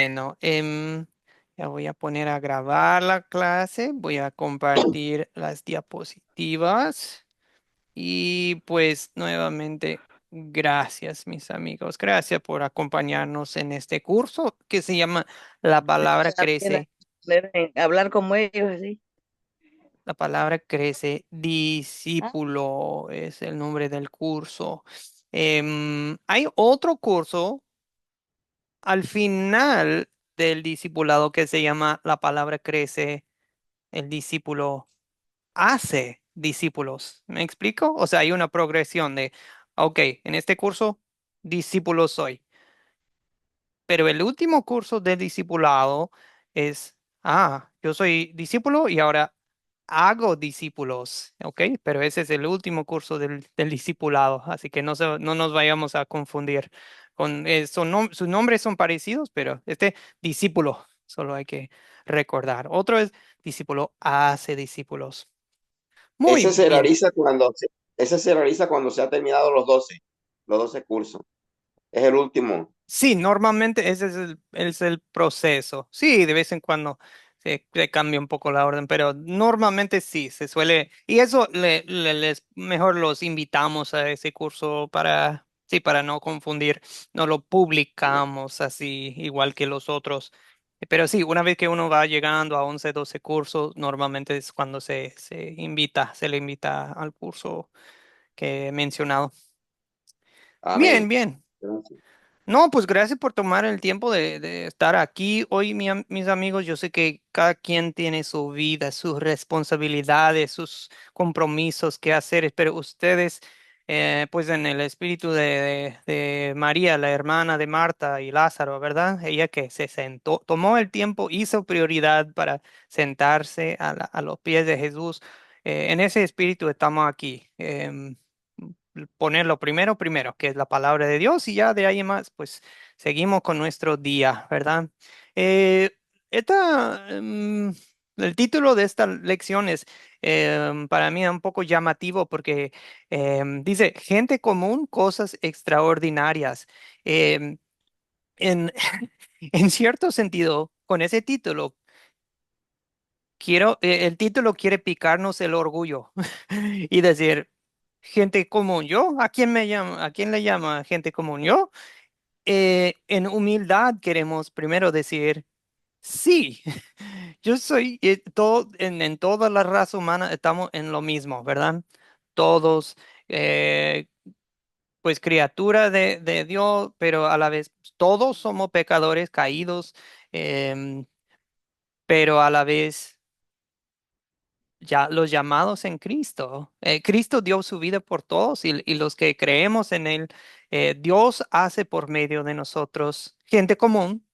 Bueno, ya voy a poner a grabar la clase, voy a compartir las diapositivas y pues nuevamente gracias mis amigos, gracias por acompañarnos en este curso que se llama La palabra Aprenda crece. a hablar como ellos, así. La palabra crece, Ah, discípulo es el nombre del curso. Hay otro curso al final del discipulado que se llama La palabra crece, el discípulo hace discípulos. ¿Me explico? O sea, hay una progresión de, ok, en este curso, discípulo soy. Pero el último curso de discipulado es, yo soy discípulo y ahora hago discípulos, ¿ok? Pero ese es el último curso del discipulado, así que no nos vayamos a confundir con, sus nombres son parecidos, pero este discípulo solo hay que recordar. Otro es discípulo hace discípulos. Muy Ese se bien. realiza ese se realiza cuando se ha terminado los 12 cursos. Es el último. Sí, normalmente ese es el proceso. Sí, de vez en cuando se cambia un poco la orden, pero normalmente sí, se suele, y eso mejor los invitamos a ese curso para, sí, para no confundir, no lo publicamos así igual que los otros. Pero sí, una vez que uno va llegando a 11, 12 cursos, normalmente es cuando se le invita al curso que he mencionado. Bien, Amén. bien. Gracias. No, pues gracias por tomar el tiempo de estar aquí hoy, mis amigos. Yo sé que cada quien tiene su vida, sus responsabilidades, sus compromisos que hacer, pero ustedes, pues en el espíritu de María, la hermana de Marta y Lázaro, ¿verdad? Ella que se sentó, tomó el tiempo, hizo prioridad para sentarse a los pies de Jesús. En ese espíritu estamos aquí. Poner lo primero, primero, que es la palabra de Dios, y ya de ahí en más, pues seguimos con nuestro día, ¿verdad? Eh, esta, el título de esta lección es para mí un poco llamativo porque dice gente común, cosas extraordinarias. Em, en, en cierto sentido, con ese título, el título quiere picarnos el orgullo y decir, gente común, ¿yo? ¿A quién me llama? ¿A quién le llama gente común? ¿Yo? En humildad queremos primero decir, sí, yo soy, en toda la raza humana estamos en lo mismo, ¿verdad? Todos, eh, pues criatura de Dios, pero a la vez todos somos pecadores caídos, em, pero a la vez ya los llamados en Cristo. Cristo dio su vida por todos y los que creemos en Él, Dios hace por medio de nosotros gente común,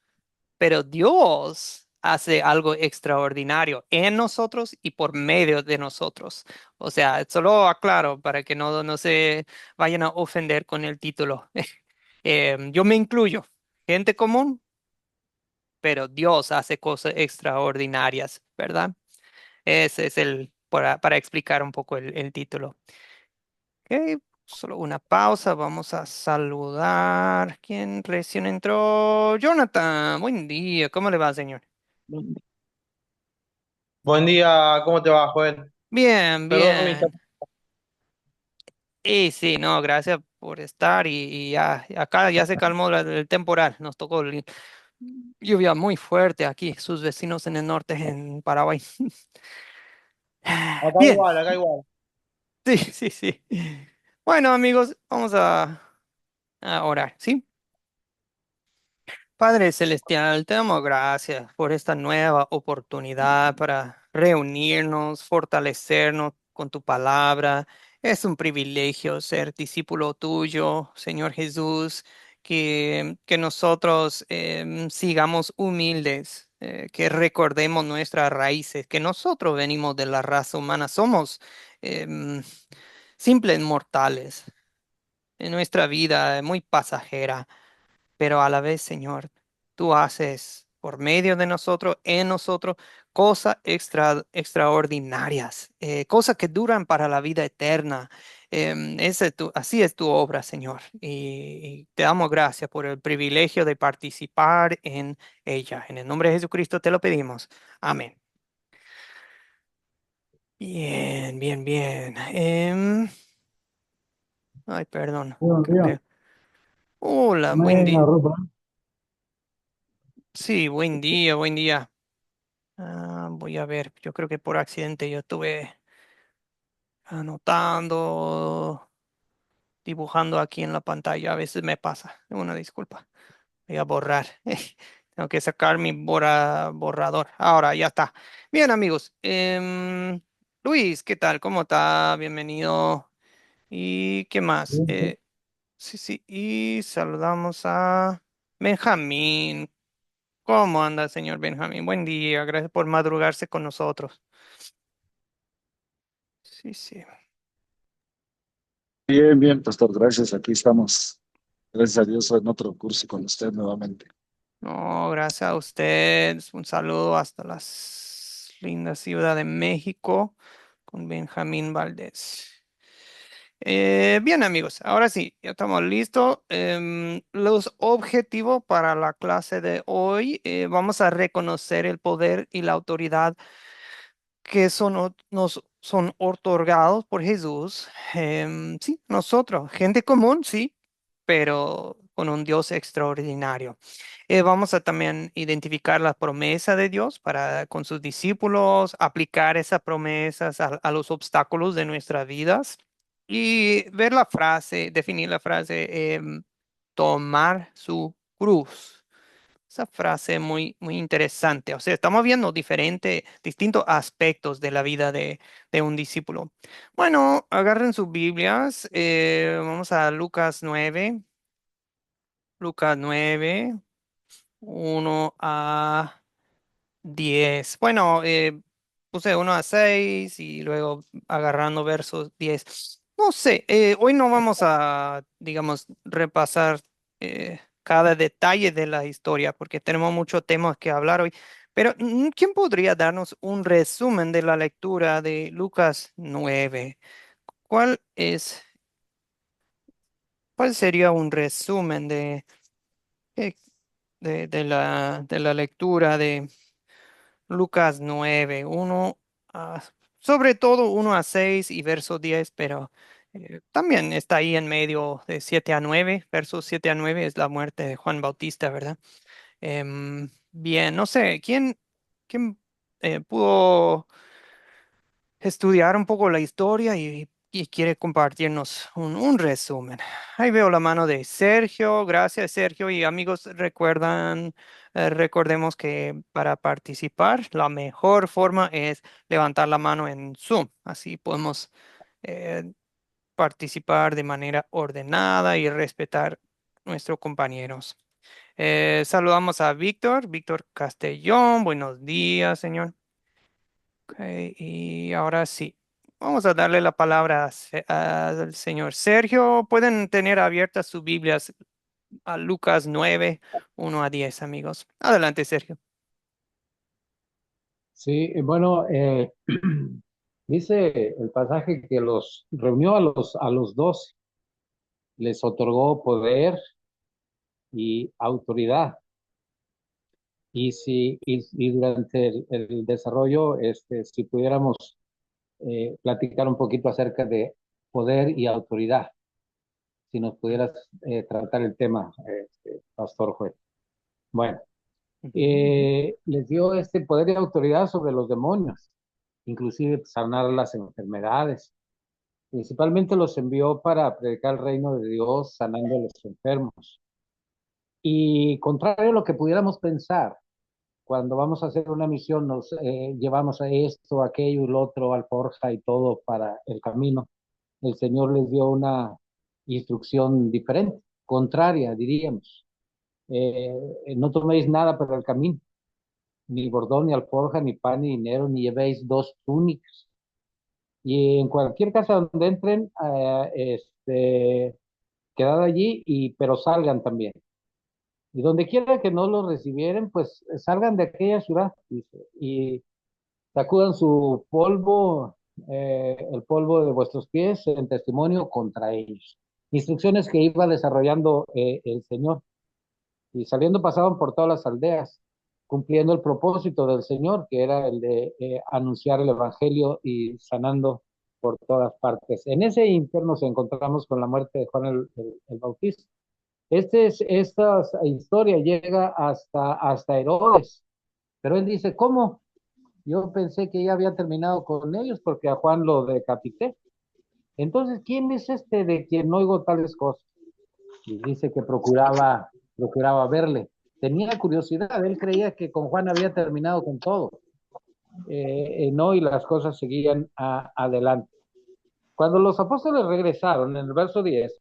pero Dios hace algo extraordinario en nosotros y por medio de nosotros. O sea, solo aclaro para que no se vayan a ofender con el título. Yo me incluyo, gente común, pero Dios hace cosas extraordinarias, ¿verdad? Ese es para explicar un poco el título. Ok, solo una pausa, vamos a saludar. ¿Quién recién entró? Jonathan, buen día, ¿cómo le va, señor? Buen día, ¿cómo te va, Joel? Bien, Perdón, bien. Y sí, no, gracias por estar y ya, acá ya se calmó el temporal, nos tocó lluvia muy fuerte aquí, sus vecinos en el norte, en Paraguay. acá Bien, igual, acá igual. sí, sí, sí. Bueno, amigos, vamos a orar, ¿sí? Padre Celestial, te damos gracias por esta nueva oportunidad para reunirnos, fortalecernos con tu palabra. Es un privilegio ser discípulo tuyo, Señor Jesús, que nosotros sigamos humildes, que recordemos nuestras raíces, que nosotros venimos de la raza humana, somos em, simples mortales en nuestra vida, muy pasajera, pero a la vez, Señor, tú haces por medio de nosotros, en nosotros, cosas extraordinarias, cosas que duran para la vida eterna. Así es tu obra, Señor, y te damos gracias por el privilegio de participar en ella. En el nombre de Jesucristo te lo pedimos. Amén. Bien, bien, bien. Ay, perdón, Buenos creo días. que... Hola, buen Amén, día. Aruba. Sí, buen día, buen día. Voy a ver, yo creo que por accidente yo estuve anotando, dibujando aquí en la pantalla. A veces me pasa. Una disculpa. Voy a borrar. Tengo que sacar mi borrador. Ahora ya está. Bien, amigos. Luis, ¿qué tal? ¿Cómo está? Bienvenido. ¿Y qué más? Bien, bien. Sí, sí. Y saludamos a Benjamín. ¿Cómo anda, señor Benjamín? Buen día. Gracias por madrugarse con nosotros. Sí, sí. Bien, bien, pastor, gracias. Aquí estamos. Gracias a Dios en otro curso con usted nuevamente. No, gracias a usted. Un saludo hasta la linda Ciudad de México con Benjamín Valdés. Bien, amigos, ahora sí, ya estamos listos. Los objetivos para la clase de hoy, vamos a reconocer el poder y la autoridad que nos son otorgados por Jesús. Sí, nosotros, gente común, sí, pero con un Dios extraordinario. Vamos a también identificar la promesa de Dios para con sus discípulos, aplicar esas promesas a los obstáculos de nuestras vidas y ver la frase, definir la frase, tomar su cruz. Esa frase es muy, muy interesante. O sea, estamos viendo distintos aspectos de la vida de un discípulo. Bueno, agarren sus Biblias. Vamos a Lucas 9, 1 a 10. Bueno, puse 1 a 6 y luego agarrando versos 10. No sé, hoy no vamos a, digamos, repasar cada detalle de la historia porque tenemos muchos temas que hablar hoy. Pero, ¿quién podría darnos un resumen de la lectura de Lucas 9? ¿Cuál es, cuál sería un resumen eh, de la lectura de Lucas 9, a, sobre todo 1 a 6 y verso 10, pero también está ahí en medio de 7 a 9. Versos 7 a 9 es la muerte de Juan Bautista, ¿verdad? Bien, no sé, ¿quién pudo estudiar un poco la historia y quiere compartirnos un resumen? Ahí veo la mano de Sergio. Gracias, Sergio. Y amigos, recordemos que para participar, la mejor forma es levantar la mano en Zoom. Así podemos eh, participar de manera ordenada y respetar nuestros compañeros. Saludamos a Víctor Castellón. Buenos días, señor. Ok, y ahora sí, vamos a darle la palabra al señor Sergio. Pueden tener abiertas sus Biblias a Lucas 9, 1 a 10, amigos. Adelante, Sergio. Sí, bueno, dice el pasaje que los reunió a los 12, les otorgó poder y autoridad. Y durante el desarrollo, si pudiéramos platicar un poquito acerca de poder y autoridad, si nos pudieras tratar el tema, Pastor Juez. Bueno, Ujú, les dio este poder y autoridad sobre los demonios, inclusive sanar las enfermedades. Principalmente los envió para predicar el reino de Dios, sanando a los enfermos. Y contrario a lo que pudiéramos pensar, cuando vamos a hacer una misión, nos llevamos a esto, aquello y lo otro, alforja y todo para el camino. El Señor les dio una instrucción diferente, contraria, diríamos. No toméis nada para el camino, ni bordón, ni alforja, ni pan, ni dinero, ni llevéis dos túnicas. Y en cualquier casa donde entren, quedad allí, pero salgan también. Y donde quiera que no los recibieren, pues salgan de aquella ciudad, dice, y sacudan su polvo el polvo de vuestros pies en testimonio contra ellos. Instrucciones que iba desarrollando el Señor. Y saliendo pasaban por todas las aldeas, cumpliendo el propósito del Señor, que era el de anunciar el Evangelio y sanando por todas partes. En ese inter nos encontramos con la muerte de Juan el Bautista. Esta historia llega hasta Herodes, pero él dice, ¿cómo? Yo pensé que ya había terminado con ellos porque a Juan lo decapité. Entonces, ¿quién es este de quien no oigo tales cosas? Y dice que procuraba verle. Tenía curiosidad, él creía que con Juan había terminado con todo. No, y las cosas seguían adelante. Cuando los apóstoles regresaron, en el verso 10,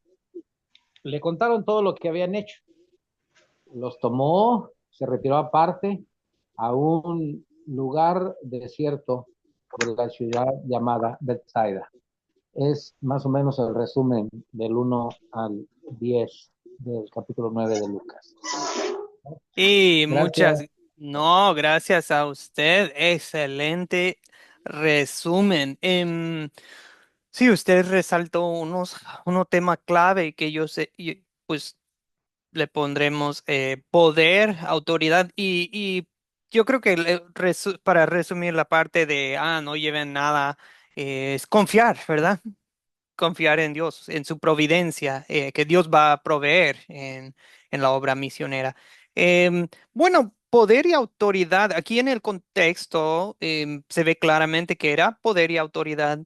le contaron todo lo que habían hecho. Los tomó, se retiró aparte a un lugar desierto de la ciudad llamada Bethsaida. Es más o menos el resumen del 1 al 10 del capítulo 9 de Lucas. Y Gracias. no, gracias a usted. Excelente resumen. Sí, usted resaltó unos temas clave que yo sé, pues le pondremos poder, autoridad y yo creo que para resumir la parte de, no lleven nada, es confiar, ¿verdad? Confiar en Dios, en su providencia, que Dios va a proveer en la obra misionera. Bueno, poder y autoridad, aquí en el contexto se ve claramente que era poder y autoridad.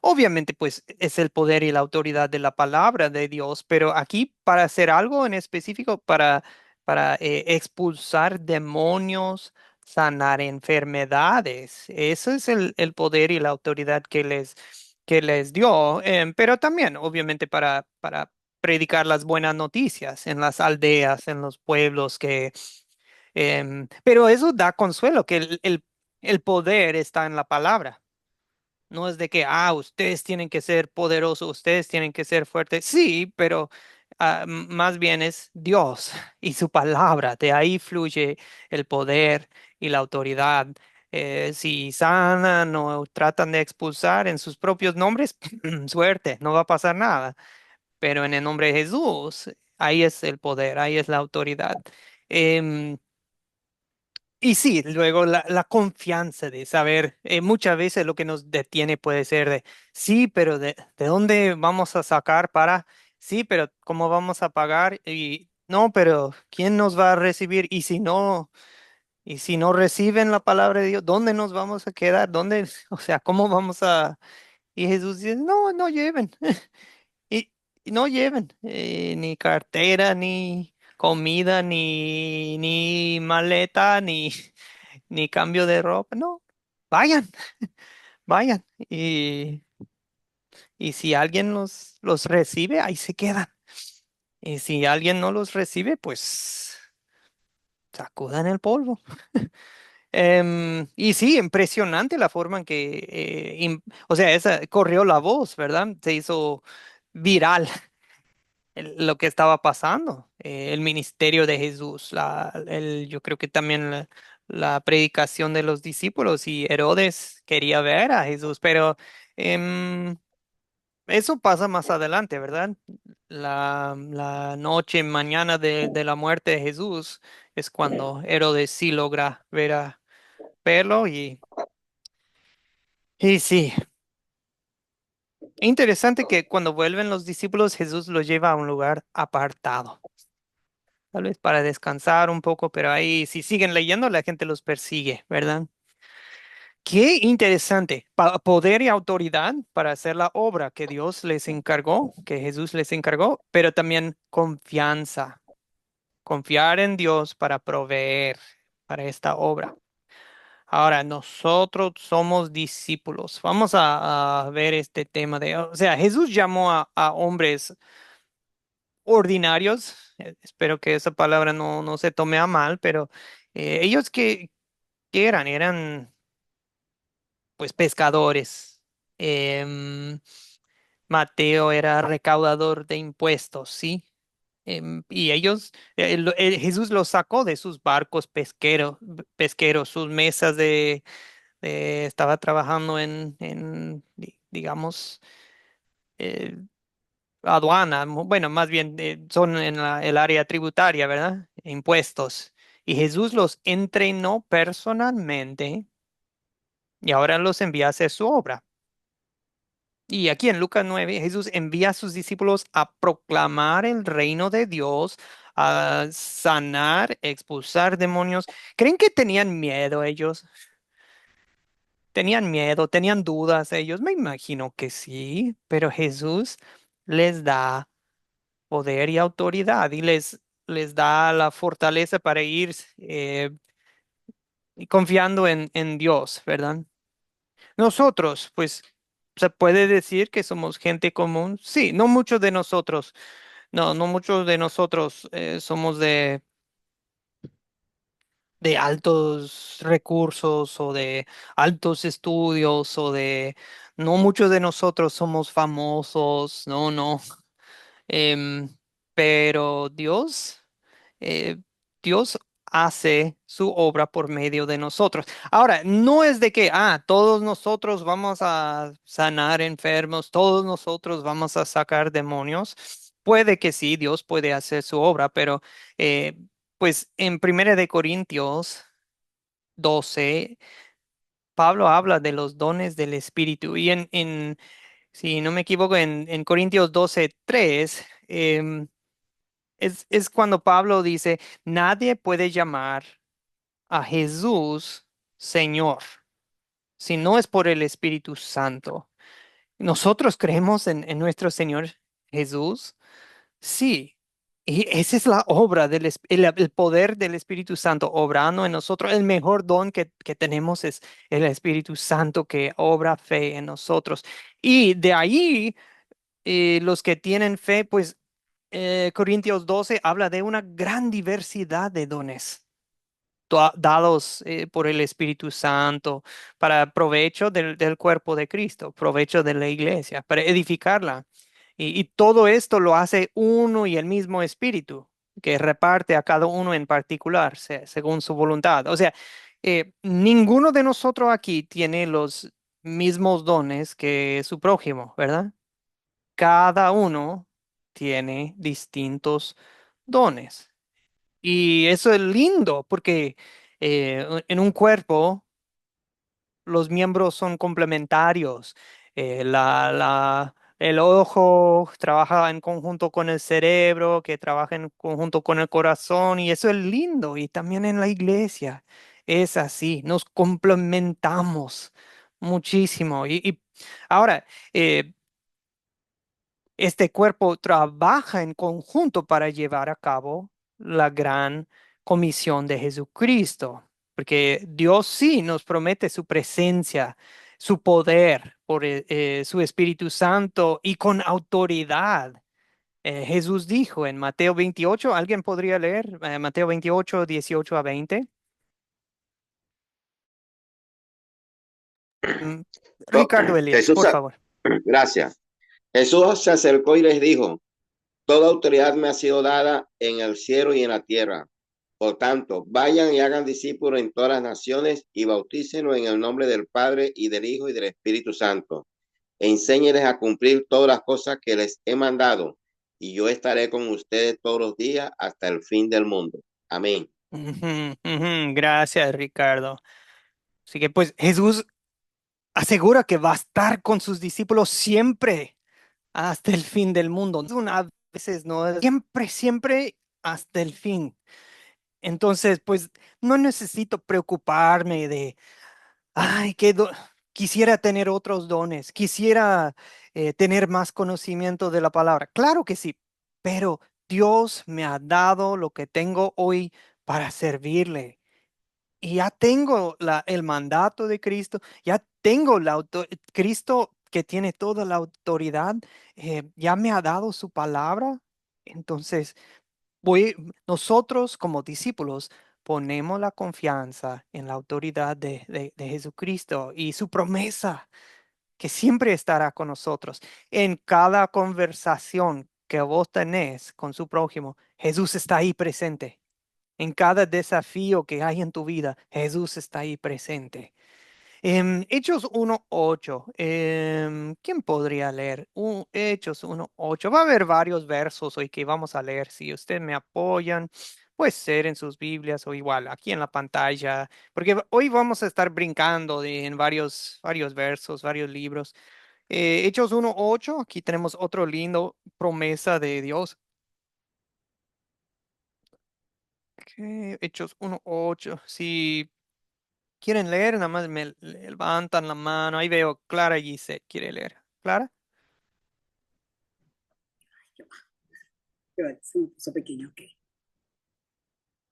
Obviamente, pues es el poder y la autoridad de la palabra de Dios, pero aquí para hacer algo en específico, para expulsar demonios, sanar enfermedades, eso es el poder y la autoridad que les dio, pero también, obviamente, para predicar las buenas noticias en las aldeas, en los pueblos, pero eso da consuelo, que el poder está en la palabra. No es de que, ustedes tienen que ser poderosos, ustedes tienen que ser fuertes. Sí, pero más bien es Dios y su palabra. De ahí fluye el poder y la autoridad. Si sanan o tratan de expulsar en sus propios nombres, suerte, no va a pasar nada. Pero en el nombre de Jesús, ahí es el poder, ahí es la autoridad. Em, y sí, luego la confianza de saber, muchas veces lo que nos detiene puede ser de, sí, pero ¿de dónde vamos a sacar para? Sí, pero ¿cómo vamos a pagar? Y no, pero ¿quién nos va a recibir? Y si no reciben la palabra de Dios, ¿dónde nos vamos a quedar? ¿Dónde? O sea, ¿cómo vamos a? Y Jesús dice, no, no lleven. Y, y no lleven ni cartera, ni comida, ni maleta, ni cambio de ropa. No, vayan, vayan. Y si alguien los recibe, ahí se quedan. Y si alguien no los recibe, pues sacudan el polvo. Y sí, impresionante la forma en que, o sea, corrió la voz, ¿verdad? Se hizo viral lo que estaba pasando, el ministerio de Jesús, yo creo que también la predicación de los discípulos y Herodes quería ver a Jesús, pero em, eso pasa más adelante, ¿verdad? La noche, mañana de la muerte de Jesús es cuando Herodes sí logra verlo y sí. Interesante que cuando vuelven los discípulos, Jesús los lleva a un lugar apartado. Tal vez para descansar un poco, pero ahí si siguen leyendo, la gente los persigue, ¿verdad? Qué interesante. Poder y autoridad para hacer la obra que Dios les encargó, que Jesús les encargó, pero también confianza. Confiar en Dios para proveer para esta obra. Ahora, nosotros somos discípulos. Vamos a ver este tema o sea, Jesús llamó a hombres ordinarios, espero que esa palabra no se tome a mal, pero ellos que eran pues pescadores. Mateo era recaudador de impuestos, ¿sí? Y Jesús los sacó de sus barcos pesqueros, sus mesas Estaba trabajando digamos, eh, aduana, bueno, más bien son en el área tributaria, ¿verdad? Impuestos. Y Jesús los entrenó personalmente y ahora los envía a hacer su obra. Y aquí en Lucas 9, Jesús envía a sus discípulos a proclamar el reino de Dios, a sanar, expulsar demonios. ¿Creen que tenían miedo ellos? ¿Tenían miedo? ¿Tenían dudas ellos? Me imagino que sí, pero Jesús les da poder y autoridad y les da la fortaleza para ir y confiando en Dios, ¿verdad? Nosotros, pues, se puede decir que somos gente común. Sí, no muchos de nosotros, no muchos de nosotros somos de altos recursos o de altos estudios no muchos de nosotros somos famosos, no. Em, pero eh, Dios hace su obra por medio de nosotros. Ahora, no es de que, todos nosotros vamos a sanar enfermos, todos nosotros vamos a sacar demonios. Puede que sí, Dios puede hacer su obra, pero eh, pues en Primera de Corintios 12, Pablo habla de los dones del Espíritu y si no me equivoco, en Corintios 12:3, es cuando Pablo dice, nadie puede llamar a Jesús Señor si no es por el Espíritu Santo. ¿Nosotros creemos en nuestro Señor Jesús? Sí. Y esa es la obra el poder del Espíritu Santo obrando en nosotros. El mejor don que tenemos es el Espíritu Santo que obra fe en nosotros. Y de ahí los que tienen fe, pues Corintios 12 habla de una gran diversidad de dones dados por el Espíritu Santo para provecho del cuerpo de Cristo, provecho de la iglesia, para edificarla. Y todo esto lo hace uno y el mismo Espíritu, que reparte a cada uno en particular, según su voluntad. O sea, ninguno de nosotros aquí tiene los mismos dones que su prójimo, ¿verdad? Cada uno tiene distintos dones. Y eso es lindo porque en un cuerpo los miembros son complementarios. El ojo trabaja en conjunto con el cerebro, que trabaja en conjunto con el corazón, y eso es lindo. Y también en la iglesia es así, nos complementamos muchísimo. Y ahora, eh, este cuerpo trabaja en conjunto para llevar a cabo la gran comisión de Jesucristo, porque Dios sí nos promete su presencia, su poder por su Espíritu Santo y con autoridad. Jesús dijo en Mateo 28, ¿alguien podría leer Mateo 28, 18 a 20? Mm, Oh, Ricardo Elías, Jesús, por favor. gracias. Jesús se acercó y les dijo, toda autoridad me ha sido dada en el cielo y en la tierra. Por tanto, vayan y hagan discípulos en todas las naciones y bautícenlos en el nombre del Padre y del Hijo y del Espíritu Santo. Enséñeles a cumplir todas las cosas que les he mandado, y yo estaré con ustedes todos los días hasta el fin del mundo. Amén. Ujú, ujú, gracias, Ricardo. Así que pues Jesús asegura que va a estar con sus discípulos siempre hasta el fin del mundo. A veces no, siempre, siempre hasta el fin. Entonces, pues no necesito preocuparme de, ay, quisiera tener otros dones, quisiera tener más conocimiento de la palabra. Claro que sí, pero Dios me ha dado lo que tengo hoy para servirle. Y ya tengo el mandato de Cristo, ya tengo Cristo que tiene toda la autoridad, ya me ha dado su palabra. Entonces, nosotros como discípulos ponemos la confianza en la autoridad de Jesucristo y su promesa que siempre estará con nosotros. En cada conversación que vos tenés con su prójimo, Jesús está ahí presente. En cada desafío que hay en tu vida, Jesús está ahí presente. Hechos 1:8. ¿Quién podría leer? Hechos 1:8. Va a haber varios versos hoy que vamos a leer. Si ustedes me apoyan, puede ser en sus Biblias o igual aquí en la pantalla, porque hoy vamos a estar brincando en varios versos, varios libros. Hechos 1:8. Aquí tenemos otro lindo promesa de Dios. Hechos 1:8. Si quieren leer, nada más me levantan la mano. Ahí veo Clara Gisette quiere leer. ¿Clara? Se me puso pequeño, ok.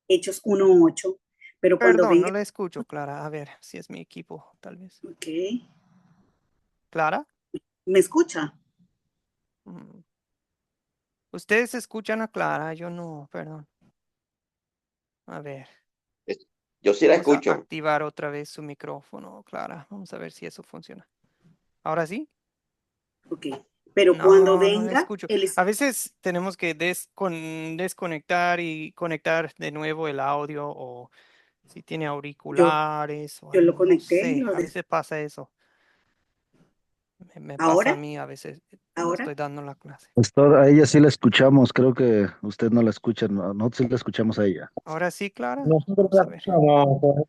Hechos 1:8, pero cuando Perdón, no venga, la escucho, Clara. A ver si es mi equipo, tal vez. ok, ¿Clara? ¿me escucha? Mm. Ustedes escuchan a Clara, yo no, perdón. A ver, Yo sí la vamos a escucho. activar otra vez su micrófono, Clara. Vamos a ver si eso funciona. ¿Ahora sí? Ok, pero cuando No, no la venga, escucho. A veces tenemos que desconectar y conectar de nuevo el audio o si tiene yo, auriculares o yo lo algo, no conecté y sé. lo A veces pasa eso. Me pasa a ¿Ahora? mí a veces cuando ¿Ahora? estoy dando la clase. Pastor, a ella sí la escuchamos, creo que usted no la escucha, nosotros sí la escuchamos a ella. Ahora sí, Clara. Nosotros Vamos la a ver. escuchamos, Jorge.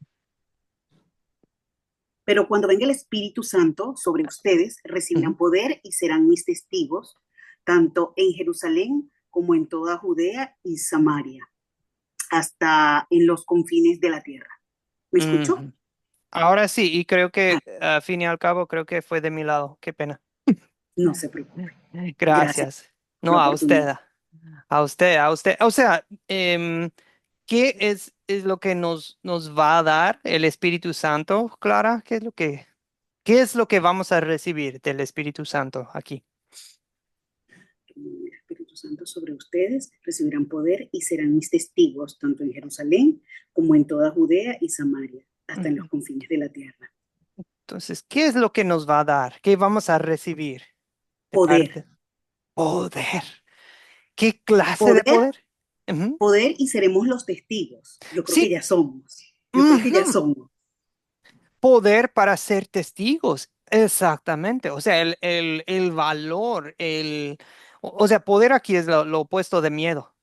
Pero cuando venga el Espíritu Santo sobre ustedes, Ujú. recibirán poder y serán mis testigos, tanto en Jerusalén como en toda Judea y Samaria, hasta en los confines de la tierra. ¿Me escuchó? Ujú. Ahora sí, y creo Ah, que a fin y al cabo creo que fue de mi lado. Qué pena. no se preocupe. Gracias Gracias. por la No, a usted. oportunidad. A usted, a usted. O sea, ¿qué es lo que nos va a dar el Espíritu Santo, Clara? ¿Qué es lo que vamos a recibir del Espíritu Santo aquí? El Espíritu Santo sobre ustedes, recibirán poder y serán mis testigos, tanto en Jerusalén como en toda Judea y Samaria, hasta en los Ujú. confines de la tierra. Entonces, ¿qué es lo que nos va a dar? ¿Qué vamos a recibir de Poder, parte? Poder. ¿Qué clase de poder, poder? Ujú. poder y seremos los testigos. Yo creo que Sí. ya somos. Yo creo que ya Ujú. somos. Poder para ser testigos. Exactamente. O sea, el valor, o sea, poder aquí es lo opuesto de miedo.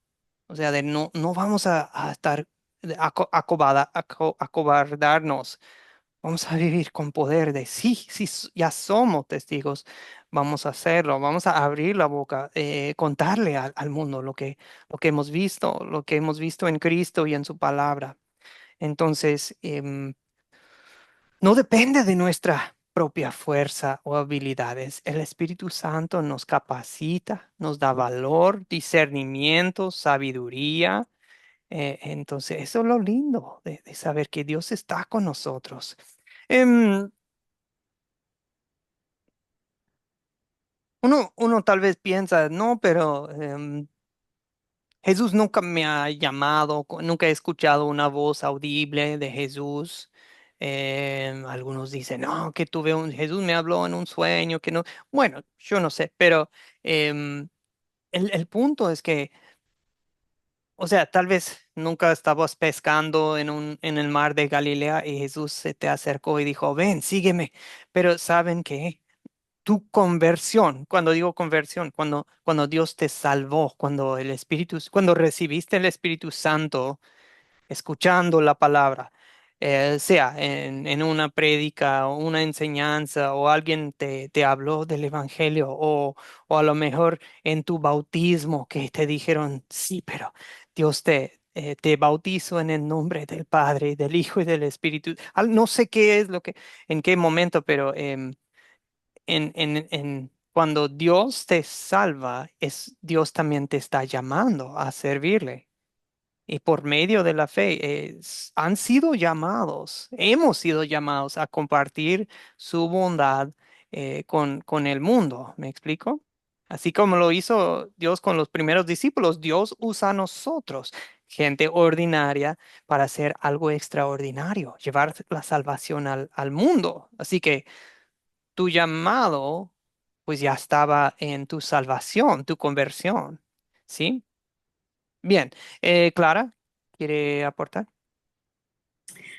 O sea, de no vamos a estar acobardarnos. Vamos a vivir con poder de sí, sí, ya somos testigos. Vamos a hacerlo, vamos a abrir la boca, contarle al mundo lo que hemos visto en Cristo y en su palabra. Entonces, no depende de nuestra propia fuerza o habilidades. El Espíritu Santo nos capacita, nos da valor, discernimiento, sabiduría. Entonces, eso es lo lindo de saber que Dios está con nosotros. Em, uno tal vez piensa, no, pero Jesús nunca me ha llamado, nunca he escuchado una voz audible de Jesús. Algunos dicen, no, que Jesús me habló en un sueño, que no. Bueno, yo no sé, pero em, el punto es que, o sea, tal vez nunca estabas pescando en el mar de Galilea y Jesús se te acercó y dijo, ven, sígueme. Pero ¿saben qué? Tu conversión, cuando digo conversión, cuando Dios te salvó, cuando recibiste el Espíritu Santo, escuchando la palabra, sea en una prédica o una enseñanza o alguien te habló del Evangelio o a lo mejor en tu bautismo que te dijeron, sí, pero Dios te bautizo en el nombre del Padre, del Hijo y del Espíritu. No sé qué es en qué momento, pero cuando Dios te salva, Dios también te está llamando a servirle. Y por medio de la fe, han sido llamados, hemos sido llamados a compartir su bondad con el mundo. ¿Me explico? Así como lo hizo Dios con los primeros discípulos, Dios usa a nosotros, gente ordinaria, para hacer algo extraordinario, llevar la salvación al mundo. Así que tu llamado, pues ya estaba en tu salvación, tu conversión. ¿Sí? Bien. Clara, ¿quiere aportar?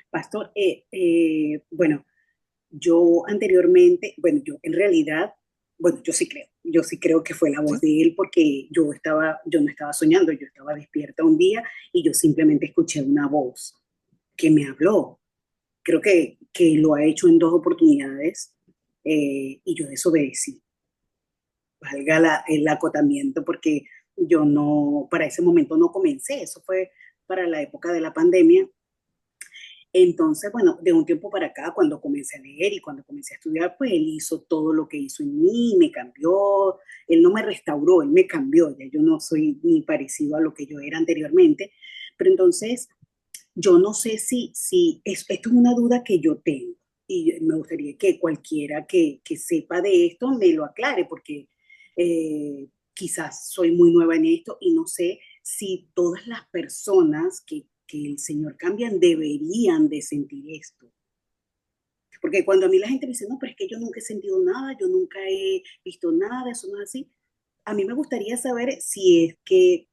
Pastor, bueno, Yo anteriormente, bueno, yo en realidad, bueno, yo sí creo que fue la voz ¿Sí? de él porque yo no estaba soñando, yo estaba despierta un día y yo simplemente escuché una voz que me habló. Creo que lo ha hecho en dos oportunidades y yo desobedecí. Valga el acotamiento porque yo no, para ese momento no comencé, eso fue para la época de la pandemia. Entonces, bueno, de un tiempo para acá, cuando comencé a leer y cuando comencé a estudiar, pues él hizo todo lo que hizo en mí, me cambió, él no me restauró, él me cambió, ya yo no soy ni parecido a lo que yo era anteriormente, pero entonces yo no sé si esto es una duda que yo tengo y me gustaría que cualquiera que sepa de esto me lo aclare porque quizás soy muy nueva en esto y no sé si todas las personas que el Señor cambian deberían de sentir esto. Porque cuando a mí la gente me dice, no, pero es que yo nunca he sentido nada, yo nunca he visto nada, eso no es así. A mí me gustaría saber si es que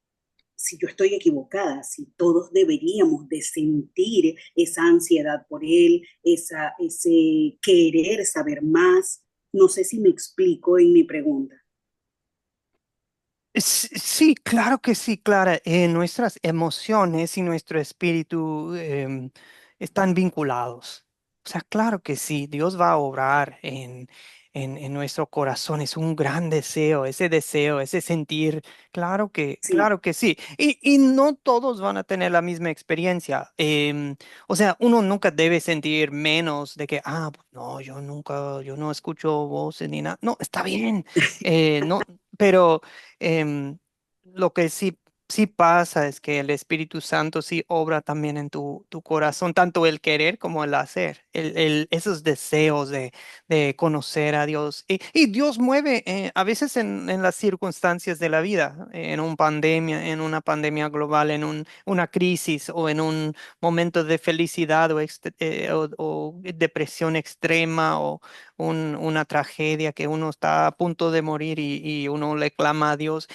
si yo estoy equivocada, si todos deberíamos de sentir esa ansiedad por él, ese querer saber más. No sé si me explico en mi pregunta. Sí, claro que sí, Clara. Nuestras emociones y nuestro espíritu están vinculados. O sea, claro que sí, Dios va a obrar en nuestro corazón. Es un gran deseo, ese sentir. Sí, Claro que sí. Y no todos van a tener la misma experiencia. O sea, uno nunca debe sentir menos de que, pues no, yo no escucho voces ni nada. No, está bien. No, pero lo que sí pasa es que el Espíritu Santo sí obra también en tu corazón, tanto el querer como el hacer, esos deseos de conocer a Dios. Y Dios mueve a veces en las circunstancias de la vida, en una pandemia global, una crisis o en un momento de felicidad o depresión extrema una tragedia que uno está a punto de morir y uno le clama a Dios,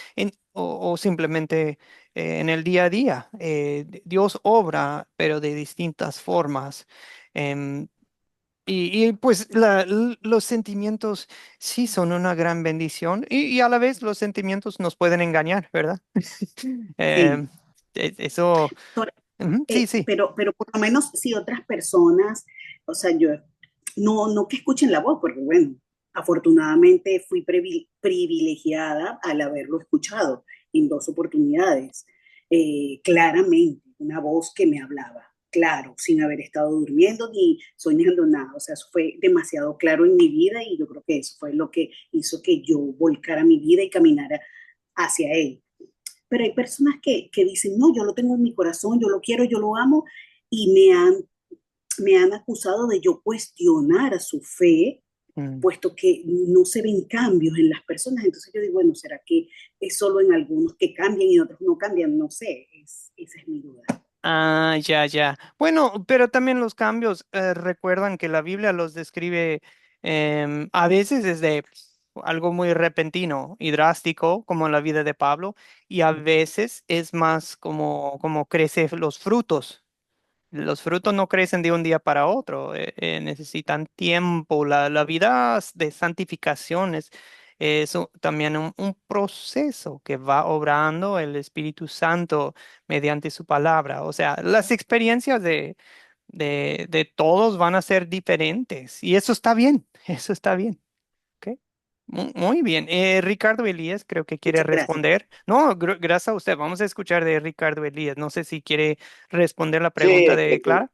o simplemente en el día a día. Dios obra, pero de distintas formas. Em, pues los sentimientos sí son una gran bendición y a la vez los sentimientos nos pueden engañar, ¿verdad? sí. Em, Eso, ujú, sí, sí. Pero por lo menos si otras personas, o sea, yo no que escuchen la voz, porque bueno, afortunadamente fui privilegiada al haberlo escuchado en dos oportunidades, claramente, una voz que me hablaba, claro, sin haber estado durmiendo ni soñando nada, o sea, eso fue demasiado claro en mi vida y yo creo que eso fue lo que hizo que yo volcara mi vida y caminara hacia él. Pero hay personas que dicen, no, yo lo tengo en mi corazón, yo lo quiero, yo lo amo, y me han acusado de yo cuestionar a su fe, Mm. puesto que no se ven cambios en las personas. Entonces yo digo, bueno, ¿será que es solo en algunos que cambian y otros no cambian? No sé, esa es mi duda. Ya, ya. Bueno, pero también los cambios, recuerdan que la Biblia los describe a veces desde algo muy repentino y drástico, como en la vida de Pablo, y a veces es más como crecen los frutos. Los frutos no crecen de un día para otro, necesitan tiempo. La vida de santificación es también un proceso que va obrando el Espíritu Santo mediante su palabra. O sea, las experiencias de todos van a ser diferentes y eso está bien, eso está bien. ¿Ok? Muy bien. Ricardo Elías creo que quiere Muchas gracias. responder. No, gracias a usted. Vamos a escuchar de Ricardo Elías. No sé si quiere responder la Sí, pregunta de Clara.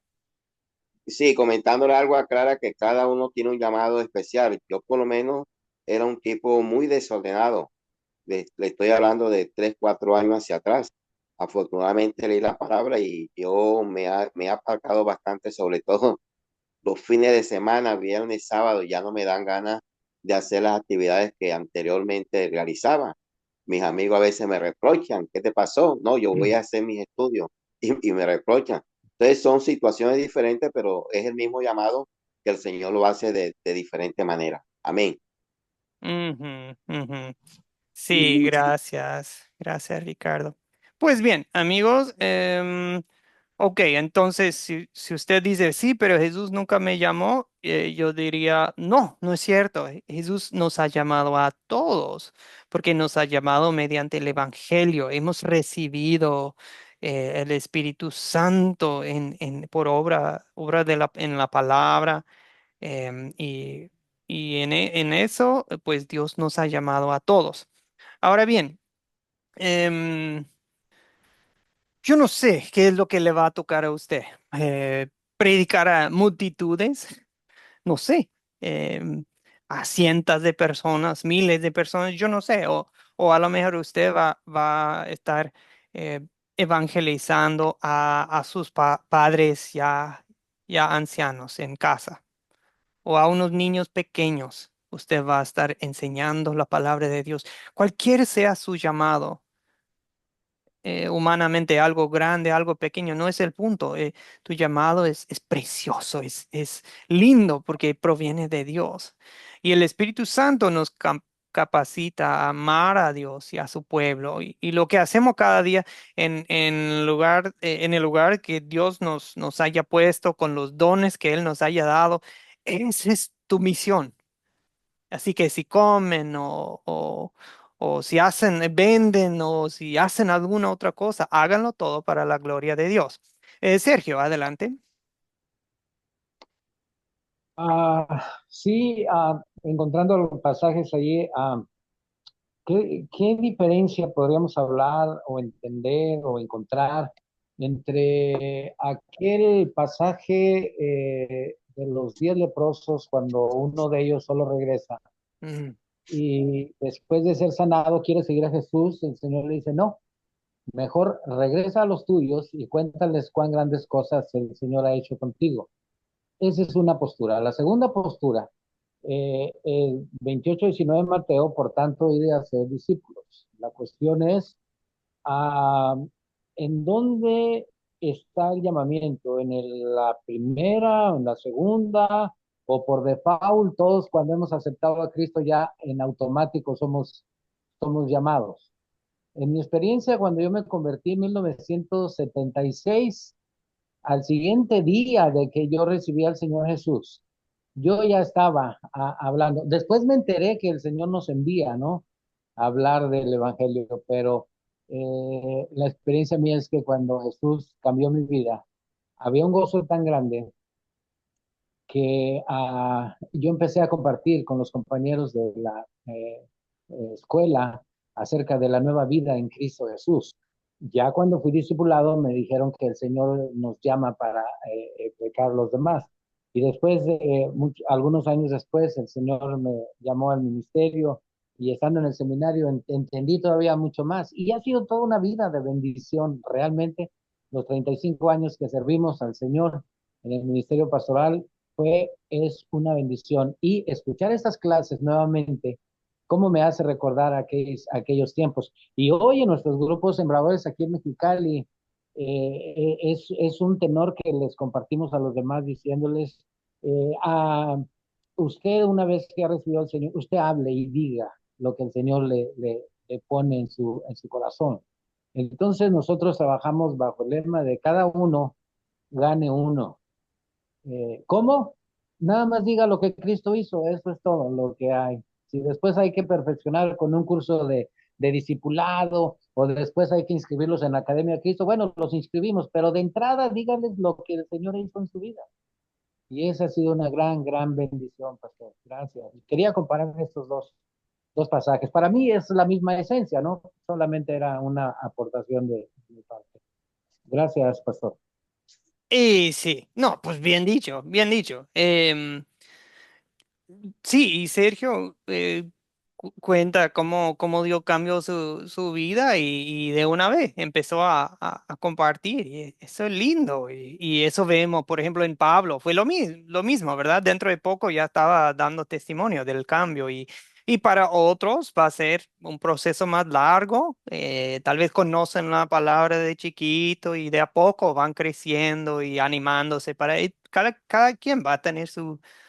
sí, comentándole algo a Clara que cada uno tiene un llamado especial. Yo por lo menos era un tipo muy desordenado. Le estoy hablando de 3, 4 años hacia atrás. Afortunadamente leí la palabra y yo me ha aparcado bastante, sobre todo los fines de semana, viernes, sábado, ya no me dan ganas de hacer las actividades que anteriormente realizaba. Mis amigos a veces me reprochan, ¿qué te pasó? No, yo voy a hacer mis estudios y me reprochan. Entonces son situaciones diferentes, pero es el mismo llamado que el Señor lo hace de diferente manera. Amén. Ujú, ujú. Sí, Sí, muchas gracias. gracias. Gracias, Ricardo. Pues bien, amigos, Ok, entonces si usted dice sí, pero Jesús nunca me llamó, yo diría no, no es cierto. Jesús nos ha llamado a todos, porque nos ha llamado mediante el Evangelio. Hemos recibido el Espíritu Santo por obra en la palabra, y en eso, pues Dios nos ha llamado a todos. Ahora bien, em, yo no sé qué es lo que le va a tocar a usted. Predicar a multitudes, no sé, a cientos de personas, miles de personas, yo no sé. O a lo mejor usted va a estar eh, evangelizando a sus padres ya ancianos en casa, o a unos niños pequeños. Usted va a estar enseñando la palabra de Dios. Cualquier sea su llamado, humanamente, algo grande, algo pequeño, no es el punto. Tu llamado es precioso, es lindo porque proviene de Dios. Y el Espíritu Santo nos capacita a amar a Dios y a su pueblo. Y lo que hacemos cada día en el lugar que Dios nos haya puesto, con los dones que Él nos haya dado, esa es tu misión. Así que si comen o si hacen, venden, o si hacen alguna otra cosa, háganlo todo para la gloria de Dios. Sergio, adelante. Sí, encontrando los pasajes allí, ¿qué diferencia podríamos hablar o entender o encontrar entre aquel pasaje de los 10 leprosos cuando uno de ellos solo regresa Mm, y después de ser sanado quiere seguir a Jesús? El Señor le dice, no, mejor regresa a los tuyos y cuéntales cuán grandes cosas el Señor ha hecho contigo. Esa es una postura. La segunda postura, el 28-19 de Mateo, por tanto, id a ser discípulos. La cuestión es, ah, ¿en dónde está el llamamiento? ¿La primera, en la segunda, o por default todos cuando hemos aceptado a Cristo ya en automático somos llamados? En mi experiencia, cuando yo me convertí en 1976, al siguiente día de que yo recibí al Señor Jesús, yo ya estaba hablando. Después me enteré que el Señor nos envía, ¿no? A hablar del Evangelio, pero la experiencia mía es que cuando Jesús cambió mi vida, había un gozo tan grande que yo empecé a compartir con los compañeros de la escuela acerca de la nueva vida en Cristo Jesús. Ya cuando fui discipulado me dijeron que el Señor nos llama para pecar a los demás. Y después, algunos años después, el Señor me llamó al ministerio y estando en el seminario entendí todavía mucho más. Y ha sido toda una vida de bendición. Realmente, los 35 años que servimos al Señor en el ministerio pastoral es una bendición. Y escuchar estas clases nuevamente, cómo me hace recordar aquellos tiempos. Y hoy en nuestros grupos sembradores aquí en Mexicali, es un tenor que les compartimos a los demás diciéndoles, a usted una vez que ha recibido al Señor, usted hable y diga lo que el Señor le pone en su corazón. Entonces nosotros trabajamos bajo el lema de cada uno gane uno. ¿Cómo? Nada más diga lo que Cristo hizo, eso es todo lo que hay. Si después hay que perfeccionar con un curso de discipulado o después hay que inscribirlos en la Academia de Cristo, bueno, los inscribimos, pero de entrada díganles lo que el Señor hizo en su vida. Y esa ha sido una gran, gran bendición, pastor. Gracias. Quería comparar estos dos pasajes. Para mí es la misma esencia, ¿no? Solamente era una aportación de mi parte. Gracias, pastor. y sí, no, pues bien dicho, bien dicho. Sí, y Sergio cuenta cómo Dios cambió su vida, y de una vez empezó a compartir. Y eso es lindo. Y eso vemos, por ejemplo, en Pablo. Fue lo mismo, ¿verdad? Dentro de poco ya estaba dando testimonio del cambio. Y para otros va a ser un proceso más largo. Tal vez conocen la palabra de chiquito y de a poco van creciendo y animándose para... y cada quien va a tener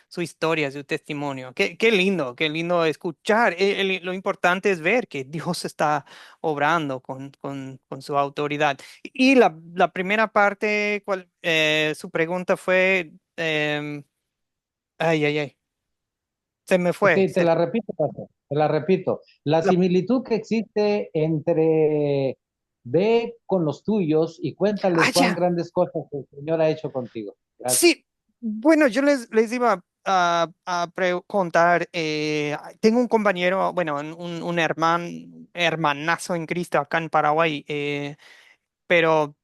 su historia, su testimonio. Qué lindo escuchar. Lo importante es ver que Dios está obrando con su autoridad. Y la primera parte, su pregunta fue, ay, ay, ay, se me Ok, fue, te la Sergio. repito, pastor, te la repito. La La- similitud que existe entre ve con los tuyos y cuéntales cuán ya. grandes cosas el Señor ha hecho contigo. Gracias. Sí, bueno, yo les iba a contar, tengo un compañero, bueno, un hermanazo en Cristo acá en Paraguay, pero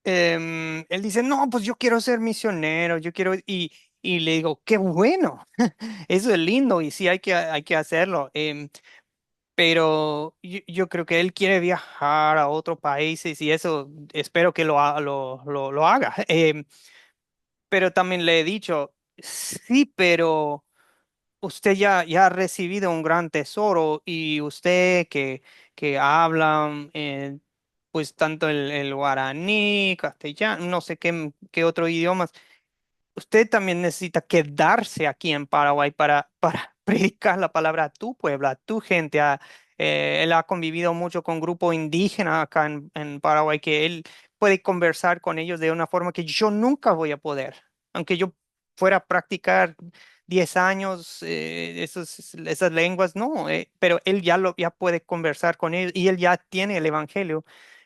él dice, no, pues yo quiero ser misionero, yo quiero, y le digo, qué bueno, eso es lindo y sí hay que hacerlo, pero yo creo que él quiere viajar a otros países y eso espero que lo haga. Pero también le he dicho, sí, pero usted ya ha recibido un gran tesoro y usted que habla, pues tanto el guaraní, castellano, no sé qué otro idioma, usted también necesita quedarse aquí en Paraguay para predicar la palabra a tu pueblo, a tu gente. Él ha convivido mucho con grupos indígenas acá en Paraguay, que él puede conversar con ellos de una forma que yo nunca voy a poder. Aunque yo fuera a practicar 10 años esas lenguas, no, pero él ya puede conversar con ellos y él ya tiene el evangelio.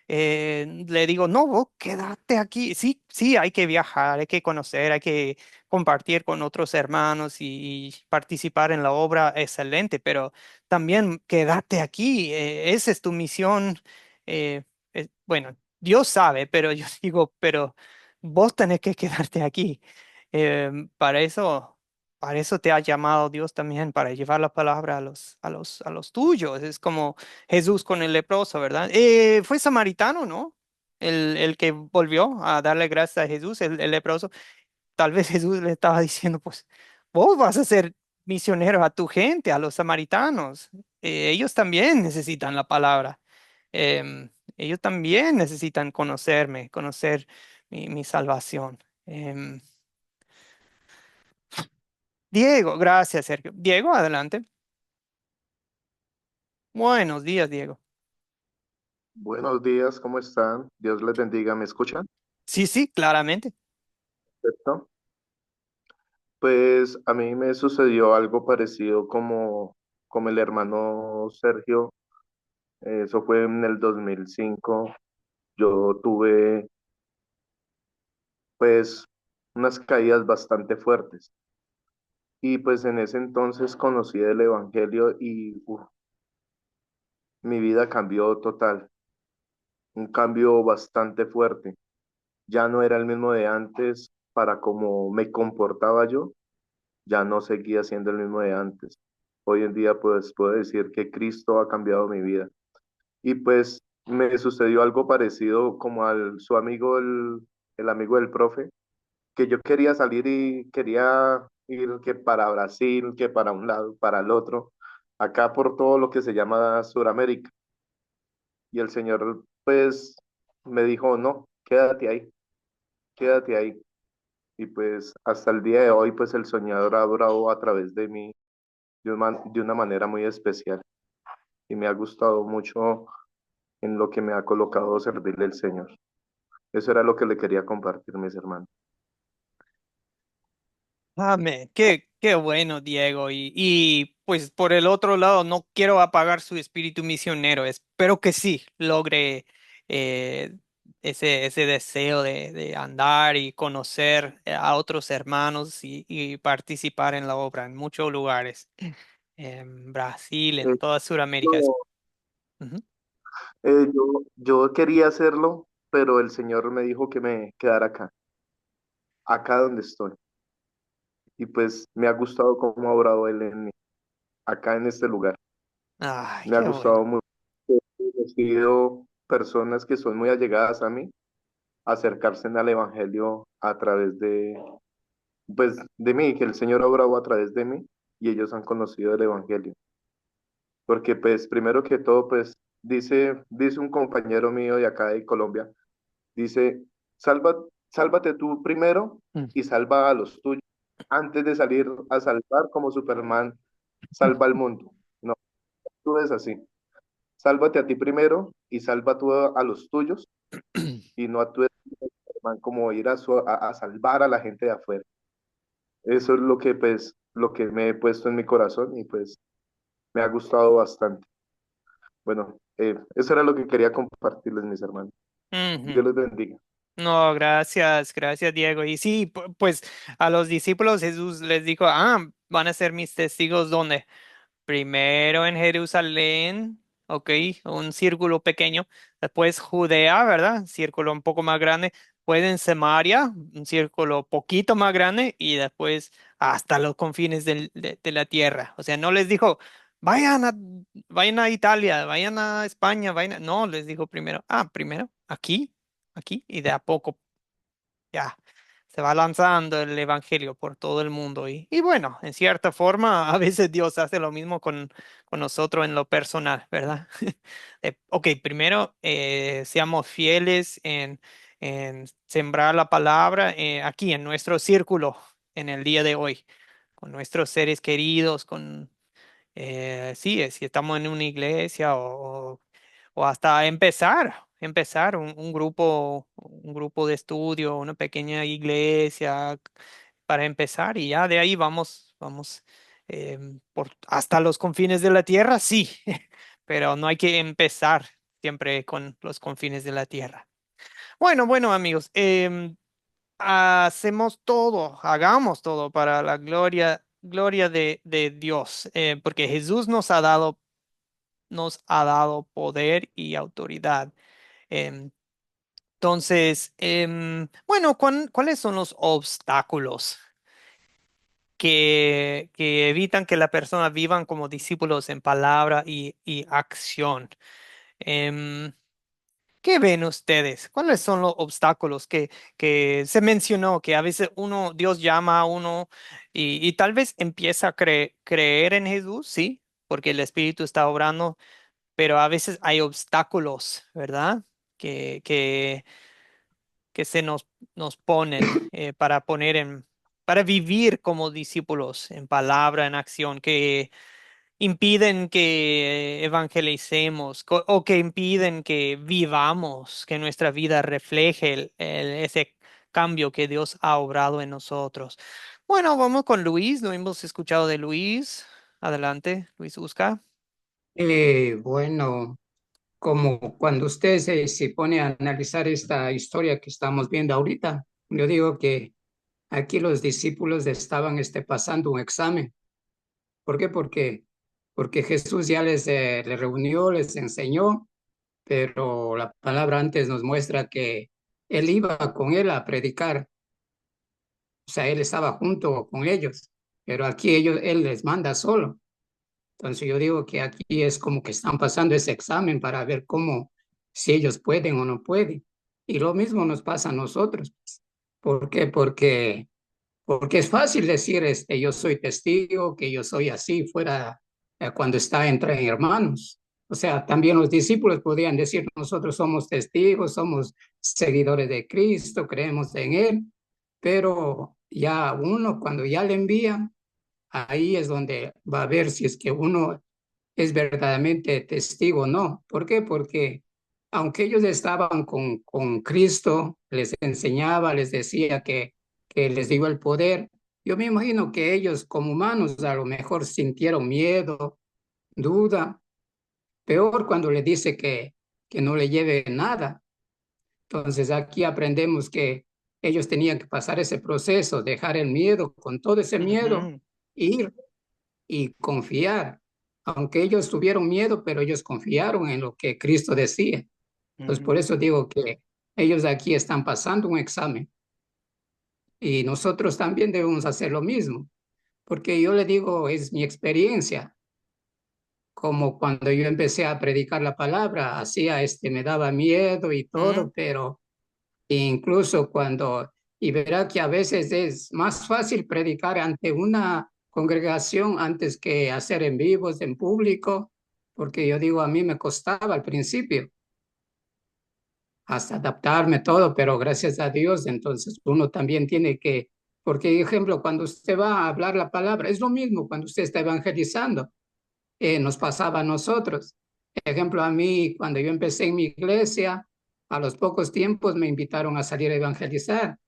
Le digo, no, vos quédate aquí. Sí, sí, hay que viajar, hay que conocer, hay que compartir con otros hermanos y participar en la obra, excelente, pero también quédate aquí. Esa es tu misión. eh, bueno, Dios sabe, pero yo digo, pero vos tenés que quedarte aquí. Para eso, para eso te ha llamado Dios también, para llevar la palabra a los tuyos. Es como Jesús con el leproso, ¿verdad? Fue samaritano, ¿no? El que volvió a darle gracias a Jesús, el leproso. Tal vez Jesús le estaba diciendo, pues, vos vas a ser misionero a tu gente, a los samaritanos. Ellos también necesitan la palabra. Ellos también necesitan conocerme, conocer mi salvación. Diego, gracias, Sergio. Diego, adelante. Buenos días, Diego. Buenos días, ¿cómo están? Dios les bendiga, ¿me escuchan? Sí, sí, claramente. ¿Cierto? Pues a mí me sucedió algo parecido como el hermano Sergio. Eso fue en el 2005. Yo tuve pues unas caídas bastante fuertes y pues en ese entonces conocí el Evangelio y mi vida cambió total, un cambio bastante fuerte. Ya no era el mismo de antes para cómo me comportaba yo, ya no seguía siendo el mismo de antes. Hoy en día pues puedo decir que Cristo ha cambiado mi vida. Y pues me sucedió algo parecido como al su amigo, el amigo del profe, que yo quería salir y quería ir que para Brasil, que para un lado, para el otro, acá por todo lo que se llama Suramérica. Y el Señor pues me dijo, no, quédate ahí. Y pues hasta el día de hoy pues el Señor ha obrado a través de mí de una manera muy especial y me ha gustado mucho en lo que me ha colocado servirle el Señor. Eso era lo que le quería compartir, mis hermanos. Amén. Qué bueno, Diego. Pues por el otro lado, no quiero apagar su espíritu misionero. Espero que sí logre eh, ese deseo de andar y conocer a otros hermanos y participar en la obra en muchos lugares, en Brasil, en toda Sudamérica. No, Ujú. yo quería hacerlo, pero el Señor me dijo que me quedara acá donde estoy. Y pues me ha gustado cómo ha obrado Él en mí, acá en este lugar. Ay, Me ha qué bueno. gustado mucho. He conocido personas que son muy allegadas a mí, acercarse al Evangelio a través pues, de mí, que el Señor ha obrado a través de mí y ellos han conocido el Evangelio. Porque pues primero que todo, pues dice un compañero mío de acá de Colombia, dice, sálvate tú primero Mm. y salva a los tuyos antes de salir a salvar como Superman salva al mundo. No, tú es así. Sálvate a ti primero y salva tú a los tuyos y no a tu Superman como ir a salvar a la gente de afuera. Eso es lo que pues lo que me he puesto en mi corazón y pues me ha gustado bastante. Bueno, eso era lo que quería compartirles, mis hermanos. Dios Ujú. les bendiga. No, gracias, gracias, Diego. Y sí, pues a los discípulos Jesús les dijo, van a ser mis testigos, ¿dónde? Primero en Jerusalén, ok, un círculo pequeño. Después Judea, ¿verdad? Círculo un poco más grande. Después en Samaria, un círculo poquito más grande. Y después hasta los confines de la tierra. O sea, no les dijo, vayan a, vayan a Italia, vayan a España, No, les dijo primero, primero aquí, aquí, y de a poco ya se va lanzando el evangelio por todo el mundo. Y bueno, en cierta forma, a veces Dios hace lo mismo con nosotros en lo personal, ¿verdad? Ok, primero, seamos fieles en sembrar la palabra aquí en nuestro círculo en el día de hoy, con nuestros seres queridos, sí, si estamos en una iglesia o hasta empezar un grupo de estudio, una pequeña iglesia para empezar y ya de ahí vamos hasta los confines de la tierra, sí, pero no hay que empezar siempre con los confines de la tierra. Bueno, amigos, hagamos todo para la gloria de Dios, porque Jesús nos ha dado poder y autoridad. Em, entonces, bueno, ¿cuáles son los obstáculos que evitan que la persona vivan como discípulos en palabra y acción? Em, ¿Qué ven ustedes? ¿Cuáles son los obstáculos que se mencionó? Que a veces Dios llama a uno y tal vez empieza a creer en Jesús, sí, porque el Espíritu está obrando, pero a veces hay obstáculos, ¿verdad? Que, que, que nos ponen para vivir como discípulos en palabra, en acción, que impiden que evangelicemos o que impiden que vivamos, que nuestra vida refleje ese cambio que Dios ha obrado en nosotros. Bueno, vamos con Luis, no hemos escuchado de Luis. Adelante, Luis Busca. Bueno, como cuando usted se pone a analizar esta historia que estamos viendo ahorita, yo digo que aquí los discípulos estaban pasando un examen. ¿Por qué? Porque Jesús ya les reunió, les enseñó, pero la palabra antes nos muestra que él iba con él a predicar, o sea, él estaba junto con ellos, pero aquí él les manda solo. Entonces yo digo que aquí es como que están pasando ese examen para ver si ellos pueden o no pueden. Y lo mismo nos pasa a nosotros. ¿Por qué? Porque es fácil decir, yo soy testigo, que yo soy así, fuera cuando está entre hermanos. O sea, también los discípulos podían decir, nosotros somos testigos, somos seguidores de Cristo, creemos en Él, pero ya uno, cuando ya le envían, ahí es donde va a ver si es que uno es verdaderamente testigo o no. ¿Por qué? Porque aunque ellos estaban con Cristo, les enseñaba, les decía que les dio el poder, yo me imagino que ellos como humanos a lo mejor sintieron miedo, duda, peor cuando le dice que no le lleve nada. Entonces aquí aprendemos que ellos tenían que pasar ese proceso, dejar el miedo, con todo ese miedo, Ujú, ir y confiar. Aunque ellos tuvieron miedo, pero ellos confiaron en lo que Cristo decía. Entonces, por ujú. eso digo que ellos aquí están pasando un examen y nosotros también debemos hacer lo mismo, porque yo le digo, es mi experiencia, como cuando yo empecé a predicar la palabra, me daba miedo y Mm, todo, pero incluso y verá que a veces es más fácil predicar ante una congregación antes que hacer en vivos, en público, porque yo digo, a mí me costaba al principio hasta adaptarme todo, pero gracias a Dios, entonces uno también tiene que Porque, ejemplo, cuando usted va a hablar la palabra, es lo mismo cuando usted está evangelizando, nos pasaba a nosotros. Ejemplo, a mí, cuando yo empecé en mi iglesia, a los pocos tiempos me invitaron a salir a evangelizar.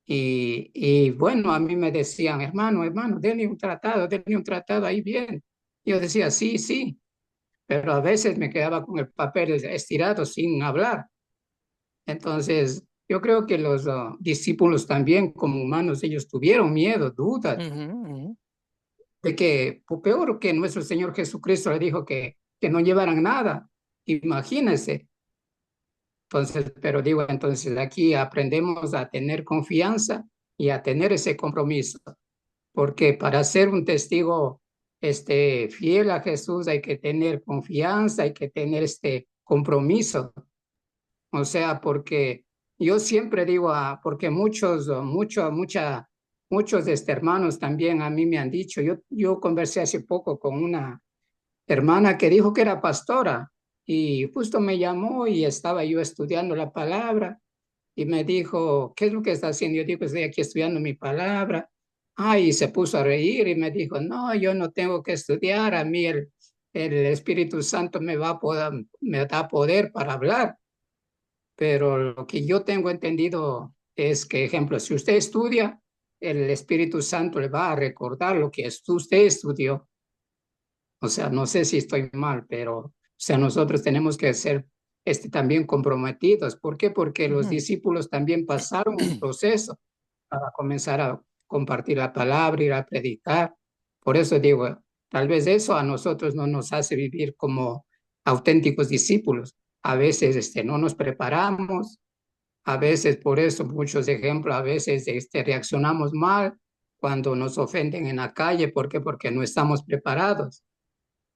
Y bueno, a mí me decían, hermano, denle un tratado ahí bien. Yo decía, sí, sí, pero a veces me quedaba con el papel estirado sin hablar. Entonces, yo creo que los discípulos también, como humanos, ellos tuvieron miedo, dudas, de que, peor que nuestro Señor Jesucristo le dijo que no llevaran nada. Imagínense. Entonces, pero digo, entonces aquí aprendemos a tener confianza y a tener ese compromiso, porque para ser un testigo fiel a Jesús hay que tener confianza, hay que tener este compromiso. O sea, porque yo siempre digo, porque muchos de hermanos también a mí me han dicho, yo conversé hace poco con una hermana que dijo que era pastora y justo me llamó y estaba yo estudiando la palabra y me dijo, ¿qué es lo que está haciendo? Yo digo, estoy aquí estudiando mi palabra. Ay, y se puso a reír y me dijo, no, yo no tengo que estudiar, a mí el Espíritu Santo me da poder para hablar. Pero lo que yo tengo entendido es que, ejemplo, si usted estudia, el Espíritu Santo le va a recordar lo que usted estudió. O sea, no sé si estoy mal, pero o sea, nosotros tenemos que ser también comprometidos. ¿Por qué? Porque los discípulos también pasaron un proceso para comenzar a compartir la palabra, ir a predicar. Por eso digo, tal vez eso a nosotros no nos hace vivir como auténticos discípulos. A veces no nos preparamos, a veces por eso, muchos ejemplos, a veces reaccionamos mal cuando nos ofenden en la calle. ¿Por qué? Porque no estamos preparados.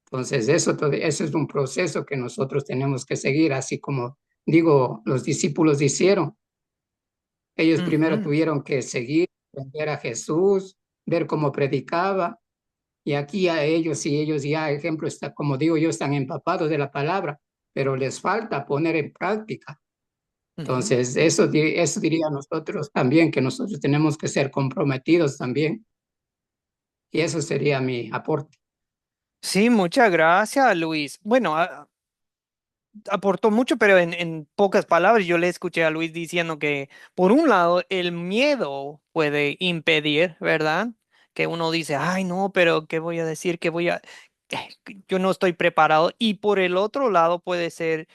Entonces, eso es un proceso que nosotros tenemos que seguir, así como digo, los discípulos hicieron. Ellos primero tuvieron que seguir, aprender a Jesús, ver cómo predicaba, y aquí a ellos, si ellos ya, ejemplo, está, como digo yo, están empapados de la palabra, pero les falta poner en práctica. Entonces, eso diría nosotros también, que nosotros tenemos que ser comprometidos también, y eso sería mi aporte. Sí, muchas gracias, Luis. Bueno, aportó mucho, pero en pocas palabras yo le escuché a Luis diciendo que, por un lado, el miedo puede impedir, ¿verdad? Que uno dice, ay, no, pero ¿qué voy a decir? Yo no estoy preparado. Y por el otro lado puede ser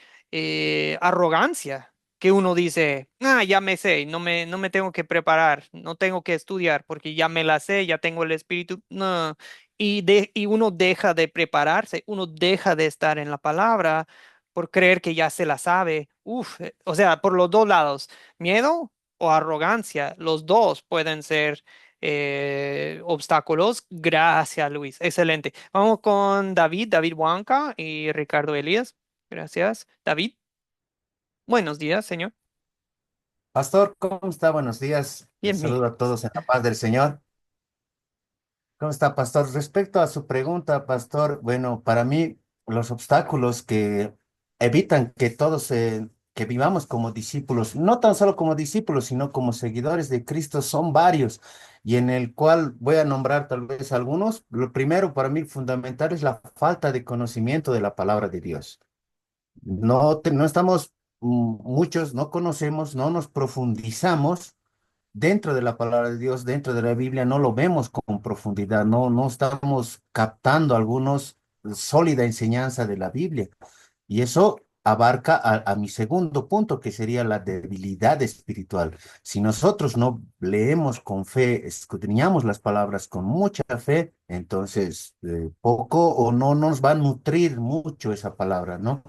arrogancia, que uno dice, ya me sé, no me tengo que preparar, no tengo que estudiar, porque ya me la sé, ya tengo el espíritu. No. Y uno deja de prepararse, uno deja de estar en la palabra por creer que ya se la sabe. Uf, o sea, por los dos lados, miedo o arrogancia, los dos pueden ser obstáculos. Gracias, Luis. Excelente. Vamos con David Huanca y Ricardo Elías. Gracias. David, buenos días, señor. Pastor, ¿cómo está? Buenos días. Les Bien, bien. saludo a todos en la paz del Señor. ¿Cómo está, Pastor? Respecto a su pregunta, Pastor, bueno, para mí los obstáculos que evitan que todos, que vivamos como discípulos, no tan solo como discípulos, sino como seguidores de Cristo, son varios, y en el cual voy a nombrar tal vez algunos. Lo primero, para mí, fundamental es la falta de conocimiento de la palabra de Dios. No estamos, muchos no conocemos, no nos profundizamos dentro de la palabra de Dios, dentro de la Biblia, no lo vemos con profundidad, no estamos captando algunos sólida enseñanza de la Biblia. Y eso abarca a mi segundo punto, que sería la debilidad espiritual. Si nosotros no leemos con fe, escudriñamos las palabras con mucha fe, entonces poco o no nos va a nutrir mucho esa palabra, ¿no?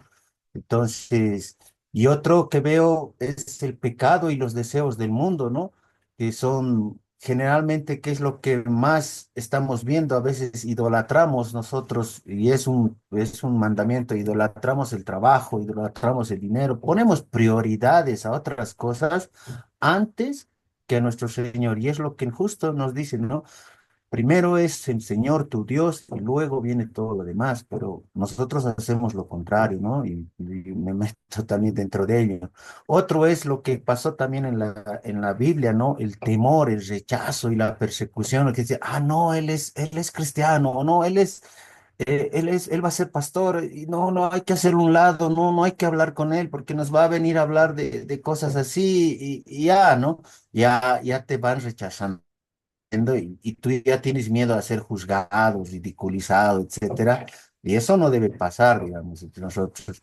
Entonces, y otro que veo es el pecado y los deseos del mundo, ¿no? Que son generalmente, ¿qué es lo que más estamos viendo? A veces idolatramos nosotros, y es un mandamiento, idolatramos el trabajo, idolatramos el dinero, ponemos prioridades a otras cosas antes que a nuestro Señor, y es lo que justo nos dice, ¿no? primero es el Señor tu Dios y luego viene todo lo demás, pero nosotros hacemos lo contrario, ¿no? Y me meto también dentro de ello. Otro es lo que pasó también en la Biblia, ¿no? El temor, el rechazo y la persecución, lo que dice, ah, no, él es cristiano, o no, él va a ser pastor y no, no hay que hacerlo a un lado, no, no hay que hablar con él porque nos va a venir a hablar de cosas así y ya, ¿no? Ya te van rechazando y tú ya tienes miedo a ser juzgado, ridiculizado, etcétera. Y eso no debe pasar, digamos, entre nosotros.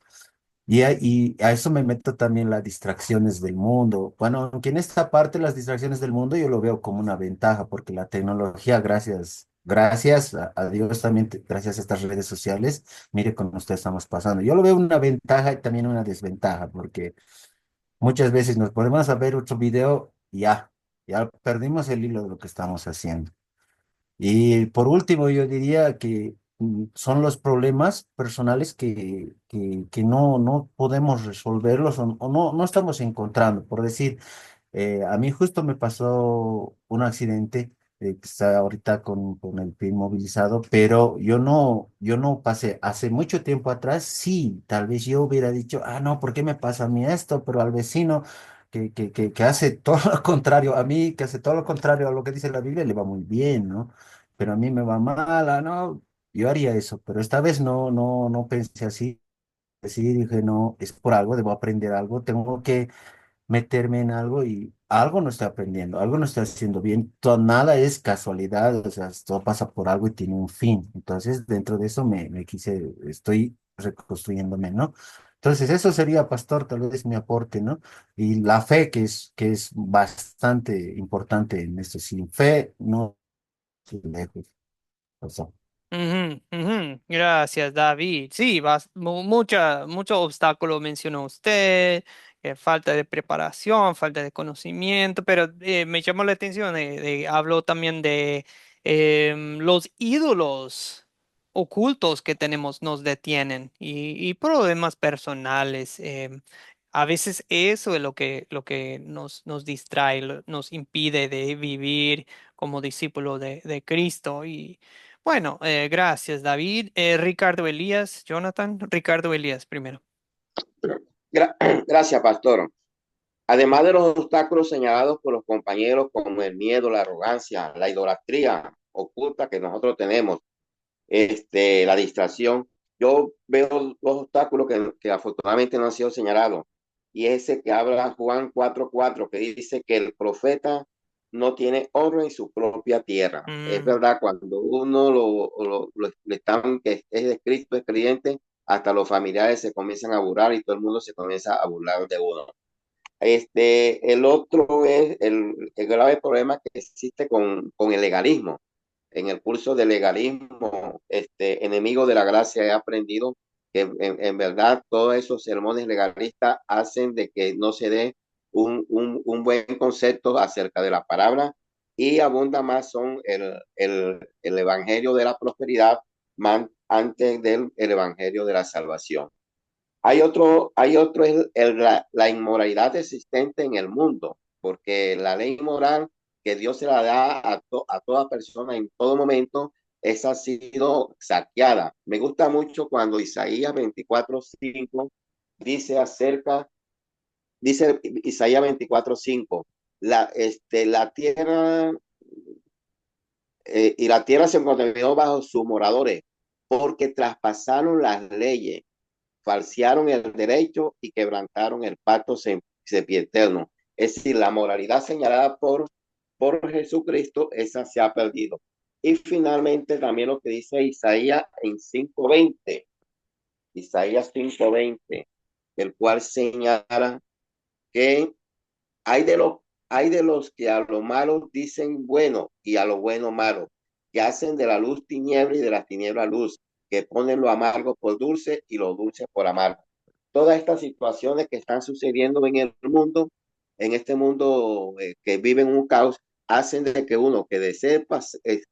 Y a eso me meto también las distracciones del mundo. Bueno, aunque en esta parte las distracciones del mundo yo lo veo como una ventaja, porque la tecnología, gracias a Dios también, gracias a estas redes sociales, mire con usted estamos pasando. Yo lo veo una ventaja y también una desventaja, porque muchas veces nos ponemos a ver otro video y ya perdimos el hilo de lo que estamos haciendo. Y por último, yo diría que son los problemas personales que no podemos resolverlos o no estamos encontrando. Por decir, a mí justo me pasó un accidente que está ahorita con el pie inmovilizado, pero yo no pasé. Hace mucho tiempo atrás, sí, tal vez yo hubiera dicho, ah, no, ¿por qué me pasa a mí esto? Pero al vecino que hace todo lo contrario a mí, que hace todo lo contrario a lo que dice la Biblia, le va muy bien, ¿no? Pero a mí me va mal, ¿no? Yo haría eso, pero esta vez no pensé así. Sí, dije, no, es por algo, debo aprender algo, tengo que meterme en algo y algo no estoy aprendiendo, algo no estoy haciendo bien, todo, nada es casualidad, o sea, todo pasa por algo y tiene un fin. Entonces, dentro de eso estoy reconstruyéndome, ¿no? Entonces, eso sería, pastor, tal vez mi aporte, ¿no? Y la fe, que es bastante importante en esto, sin fe, no estoy lejos. O sea, Ujú, ujú. Gracias, David. Sí, mucho obstáculo mencionó usted, falta de preparación, falta de conocimiento, pero me llamó la atención, habló también de los ídolos ocultos que tenemos nos detienen y problemas personales. A veces eso es lo que nos distrae, nos impide de vivir como discípulo de Cristo. Y bueno, gracias, David. Ricardo Elías, Jonathan, Ricardo Elías primero. Gracias, pastor. Además de los obstáculos señalados por los compañeros como el miedo, la arrogancia, la idolatría oculta que nosotros tenemos, la distracción, yo veo los obstáculos que afortunadamente no han sido señalados. Y ese que habla Juan 4:4, que dice que el profeta no tiene honra en su propia tierra. Es Mm, verdad, cuando uno le están, que es de Cristo, es creyente, hasta los familiares se comienzan a burlar y todo el mundo se comienza a burlar de uno. El otro es el grave problema que existe con el legalismo. En el curso de legalismo, enemigo de la gracia, he aprendido que en verdad todos esos sermones legalistas hacen de que no se dé un buen concepto acerca de la palabra y abunda más son el evangelio de la prosperidad antes del el evangelio de la salvación. Hay otro es la inmoralidad existente en el mundo, porque la ley moral que Dios se la da a toda persona en todo momento, esa ha sido saqueada. Me gusta mucho cuando Isaías 24:5 dice dice Isaías 24:5, la tierra y la tierra se contaminó bajo sus moradores, porque traspasaron las leyes, falsearon el derecho y quebrantaron el pacto sempiterno. Es decir, la moralidad señalada por Jesucristo, esa se ha perdido. Y finalmente también lo que dice Isaías en 5:20, Isaías 5:20, el cual señala que hay de los, hay de los que a lo malo dicen bueno y a lo bueno malo, que hacen de la luz tiniebla y de la tiniebla luz, que ponen lo amargo por dulce y lo dulce por amargo. Todas estas situaciones que están sucediendo en el mundo, en este mundo que vive en un caos, hacen de que uno que desee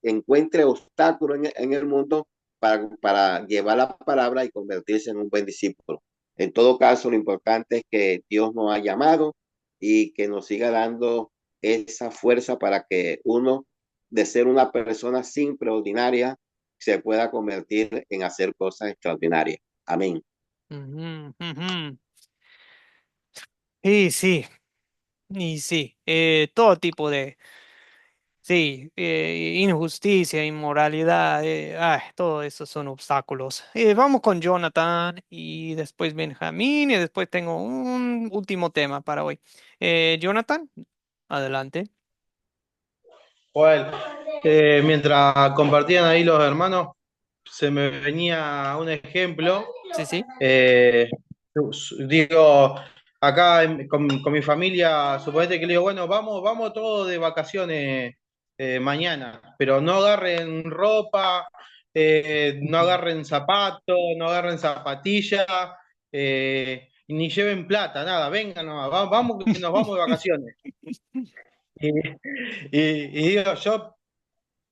encuentre obstáculos en el mundo para llevar la palabra y convertirse en un buen discípulo. En todo caso, lo importante es que Dios nos ha llamado y que nos siga dando esa fuerza para que uno de ser una persona simple, ordinaria, se pueda convertir en hacer cosas extraordinarias. Amén. Ujú, ujú. Sí, y sí, todo tipo de, sí, injusticia, inmoralidad, todo eso son obstáculos. Vamos con Jonathan y después Benjamín y después tengo un último tema para hoy. Jonathan, adelante. Joel, mientras compartían ahí los hermanos, se me venía un ejemplo. Sí, sí. eh, Digo, acá con mi familia, suponete que le digo, bueno, vamos todos de vacaciones mañana, pero no agarren ropa, no agarren zapatos, no agarren zapatillas, ni lleven plata, nada, vengan nomás, vamos que nos vamos de vacaciones. Y, y digo, yo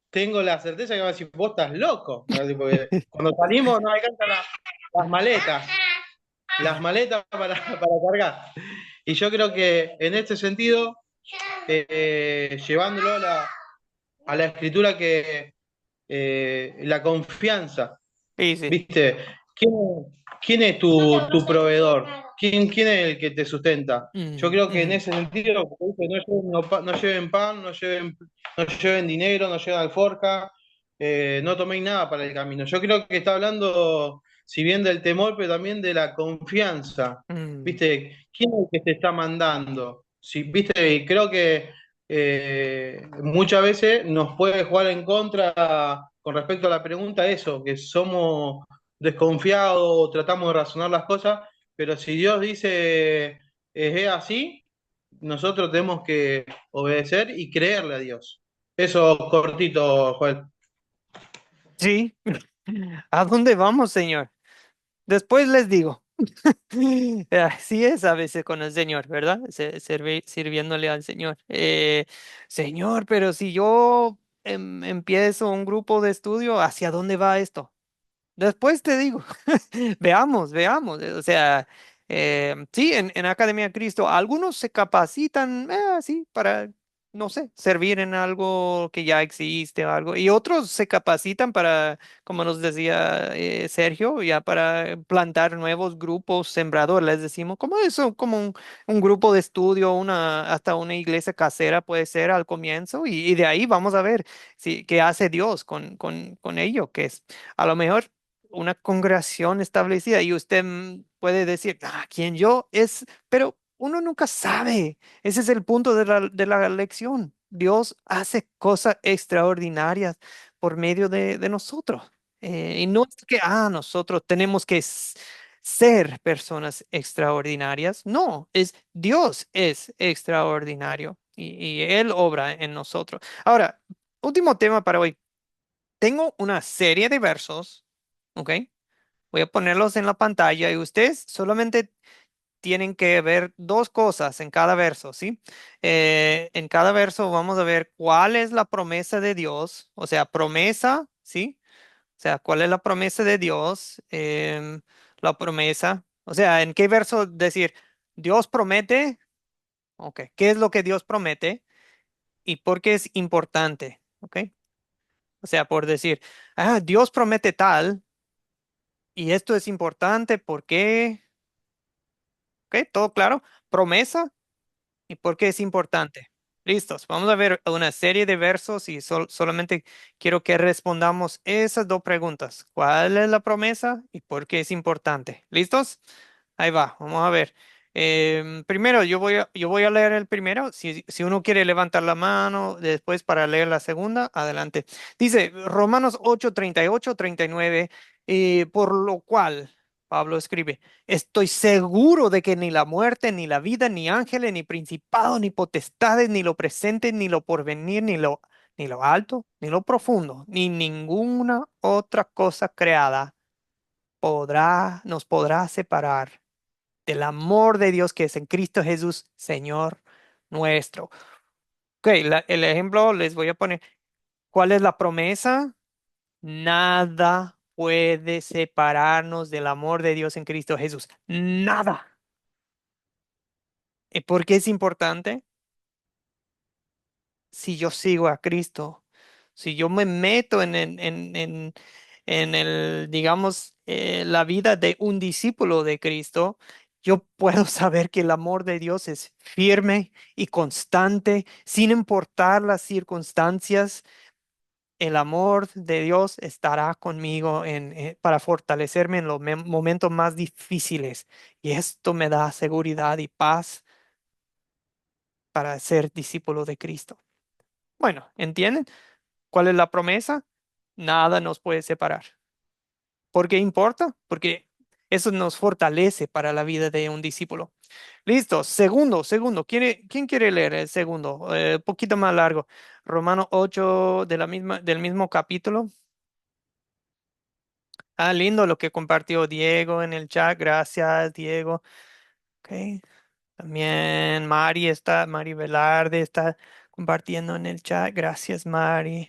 tengo la certeza que va a decir, vos estás loco, ¿no? Porque cuando salimos no alcanzan las maletas, para cargar. Y yo creo que en este sentido, llevándolo a la escritura, que la confianza, Sí, sí. ¿viste? ¿Quién, quién es tu proveedor? ¿Quién es el que te sustenta? Yo Mm, creo que en ujú. ese sentido, como dice, no lleven pan, no lleven dinero, no lleven alforja, no toméis nada para el camino. Yo creo que está hablando, si bien del temor, pero también de la confianza. Mm, ¿Viste? ¿Quién es el que te está mandando? Si, ¿viste? Y creo que muchas veces nos puede jugar en contra con respecto a la pregunta eso, que somos desconfiados, tratamos de razonar las cosas, pero si Dios dice es así, nosotros tenemos que obedecer y creerle a Dios. Eso cortito, Joel. sí. ¿A dónde vamos, Señor? Después les digo. Así es a veces con el Señor, ¿verdad? Sirviéndole al Señor. Señor, pero si yo empiezo un grupo de estudio, ¿hacia dónde va esto? Después te digo, veamos. O sea, sí, en Academia Cristo, algunos se capacitan, sí, para, no sé, servir en algo que ya existe o algo, y otros se capacitan para, como nos decía Sergio, ya para plantar nuevos grupos sembradores, les decimos, como eso, como un grupo de estudio, hasta una iglesia casera puede ser al comienzo, y de ahí vamos a ver qué hace Dios con ello, que es a lo mejor una congregación establecida y usted puede decir, ¿quién yo? Pero uno nunca sabe. Ese es el punto de la lección. Dios hace cosas extraordinarias por medio de nosotros. Y no es que, nosotros tenemos que ser personas extraordinarias. No, es Dios es extraordinario y Él obra en nosotros. Ahora, último tema para hoy. Tengo una serie de versos. ¿Ok? Voy a ponerlos en la pantalla y ustedes solamente tienen que ver dos cosas en cada verso, ¿sí? En cada verso vamos a ver cuál es la promesa de Dios, o sea, promesa, ¿sí? O sea, cuál es la promesa de Dios, la promesa, o sea, en qué verso decir, Dios promete, ok, ¿qué es lo que Dios promete y por qué es importante? ¿Ok? O sea, por decir, Dios promete tal. Y esto es importante porque, ¿ok? ¿Todo claro? Promesa y por qué es importante. Listos. Vamos a ver una serie de versos y solamente quiero que respondamos esas dos preguntas. ¿Cuál es la promesa y por qué es importante? ¿Listos? Ahí va, vamos a ver. Primero, yo voy a leer el primero. Si uno quiere levantar la mano después para leer la segunda, adelante. Dice Romanos 8:38-39, por lo cual Pablo escribe, estoy seguro de que ni la muerte, ni la vida, ni ángeles, ni principados, ni potestades, ni lo presente, ni lo porvenir, ni lo alto, ni lo profundo, ni ninguna otra cosa creada nos podrá separar del amor de Dios que es en Cristo Jesús, Señor nuestro. Ok, el ejemplo les voy a poner. ¿Cuál es la promesa? Nada puede separarnos del amor de Dios en Cristo Jesús. Nada. ¿Y por qué es importante? Si yo sigo a Cristo, Si yo me meto en digamos, la vida de un discípulo de Cristo, yo puedo saber que el amor de Dios es firme y constante, sin importar las circunstancias. El amor de Dios estará conmigo para fortalecerme en los momentos más difíciles. Y esto me da seguridad y paz para ser discípulo de Cristo. Bueno, ¿entienden? ¿Cuál es la promesa? Nada nos puede separar. ¿Por qué importa? Porque eso nos fortalece para la vida de un discípulo. Listo. Segundo. ¿Quién quiere leer el segundo? Poquito más largo. Romano 8 del mismo capítulo. Ah, lindo lo que compartió Diego en el chat. Gracias, Diego. Ok. También Mari Velarde está compartiendo en el chat. Gracias, Mari.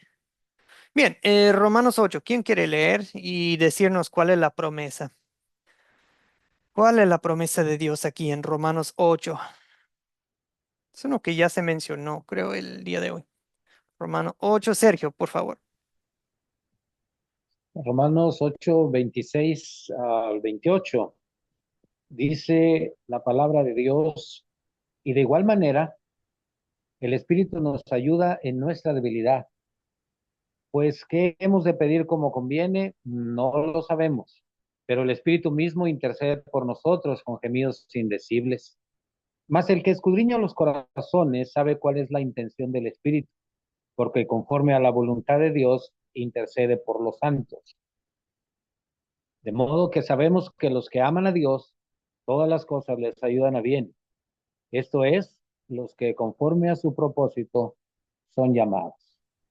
Bien, Romanos 8. ¿Quién quiere leer y decirnos cuál es la promesa? ¿Cuál es la promesa de Dios aquí en Romanos 8? Es uno que ya se mencionó, creo, el día de hoy. Romanos 8, Sergio, por favor. Romanos 8, 26 al 28. Dice la palabra de Dios, y de igual manera, el Espíritu nos ayuda en nuestra debilidad. Pues, ¿qué hemos de pedir como conviene? No lo sabemos, pero el Espíritu mismo intercede por nosotros con gemidos indecibles. Mas el que escudriña los corazones sabe cuál es la intención del Espíritu, porque conforme a la voluntad de Dios intercede por los santos. De modo que sabemos que los que aman a Dios, todas las cosas les ayudan a bien. Esto es, los que conforme a su propósito son llamados.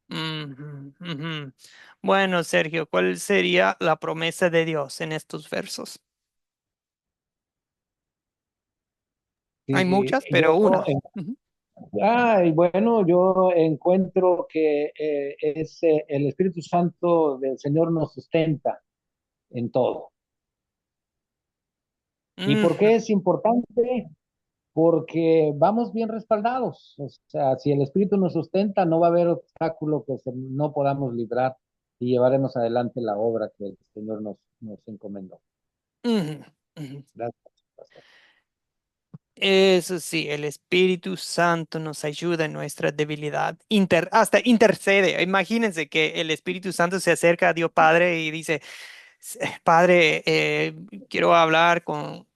Ujú, ujú. Bueno, Sergio, ¿cuál sería la promesa de Dios en estos versos? Hay Y muchas, pero una. Ujú. bueno, yo encuentro que el Espíritu Santo del Señor nos sustenta en todo. ¿Y por Ujú. qué es importante? Porque vamos bien respaldados. O sea, si el Espíritu nos sustenta, no va a haber obstáculo que no podamos librar y llevaremos adelante la obra que el Señor nos encomendó. Ujú, ujú. Gracias, pastor. Eso sí, el Espíritu Santo nos ayuda en nuestra debilidad, hasta intercede. Imagínense que el Espíritu Santo se acerca a Dios Padre y dice, Padre, quiero hablar con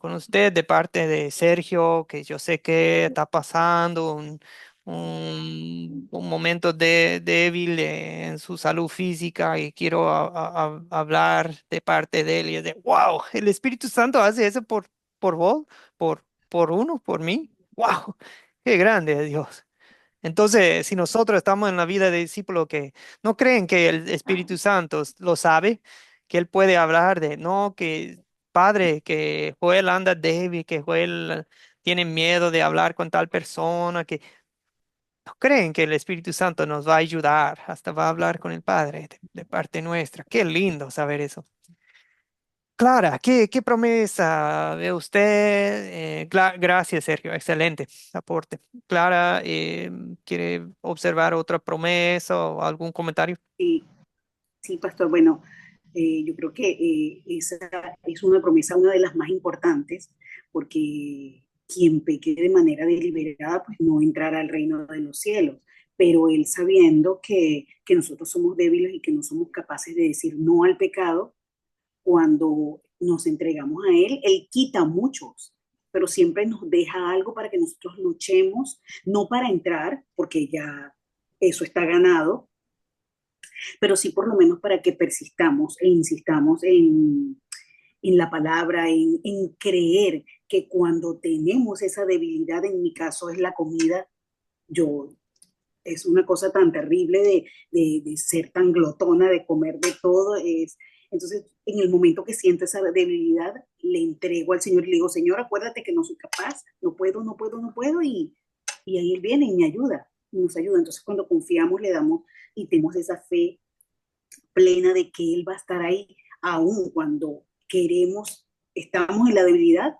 usted de parte de Sergio, que yo sé que está pasando un momento débil en su salud física y quiero hablar de parte de él. Y es de, wow, el Espíritu Santo hace eso por vos, por mí. Wow, qué grande es Dios. Entonces, si nosotros estamos en la vida de discípulo que no creen que el Espíritu Santo lo sabe, que Él puede hablar de, no, que Padre, que Joel anda débil, que Joel tiene miedo de hablar con tal persona, que no creen que el Espíritu Santo nos va a ayudar, hasta va a hablar con el Padre de parte nuestra. Qué lindo saber eso. Clara, ¿qué promesa ve usted? Gracias, Sergio. Excelente aporte. Clara, ¿quiere observar otra promesa o algún comentario? Sí, sí, pastor. Bueno, yo creo que esa es una promesa, una de las más importantes, porque quien peque de manera deliberada, pues no entrará al reino de los cielos. Pero él sabiendo que nosotros somos débiles y que no somos capaces de decir no al pecado, cuando nos entregamos a Él, Él quita muchos, pero siempre nos deja algo para que nosotros luchemos, no para entrar, porque ya eso está ganado, pero sí por lo menos para que persistamos e insistamos en la palabra, en creer que cuando tenemos esa debilidad, en mi caso es la comida, yo es una cosa tan terrible de ser tan glotona, de comer de todo. Entonces, en el momento que siento esa debilidad, le entrego al Señor y le digo, Señor, acuérdate que no soy capaz, no puedo, y ahí Él viene y me ayuda, y nos ayuda. Entonces, cuando confiamos, le damos y tenemos esa fe plena de que Él va a estar ahí, aun cuando queremos, estamos en la debilidad,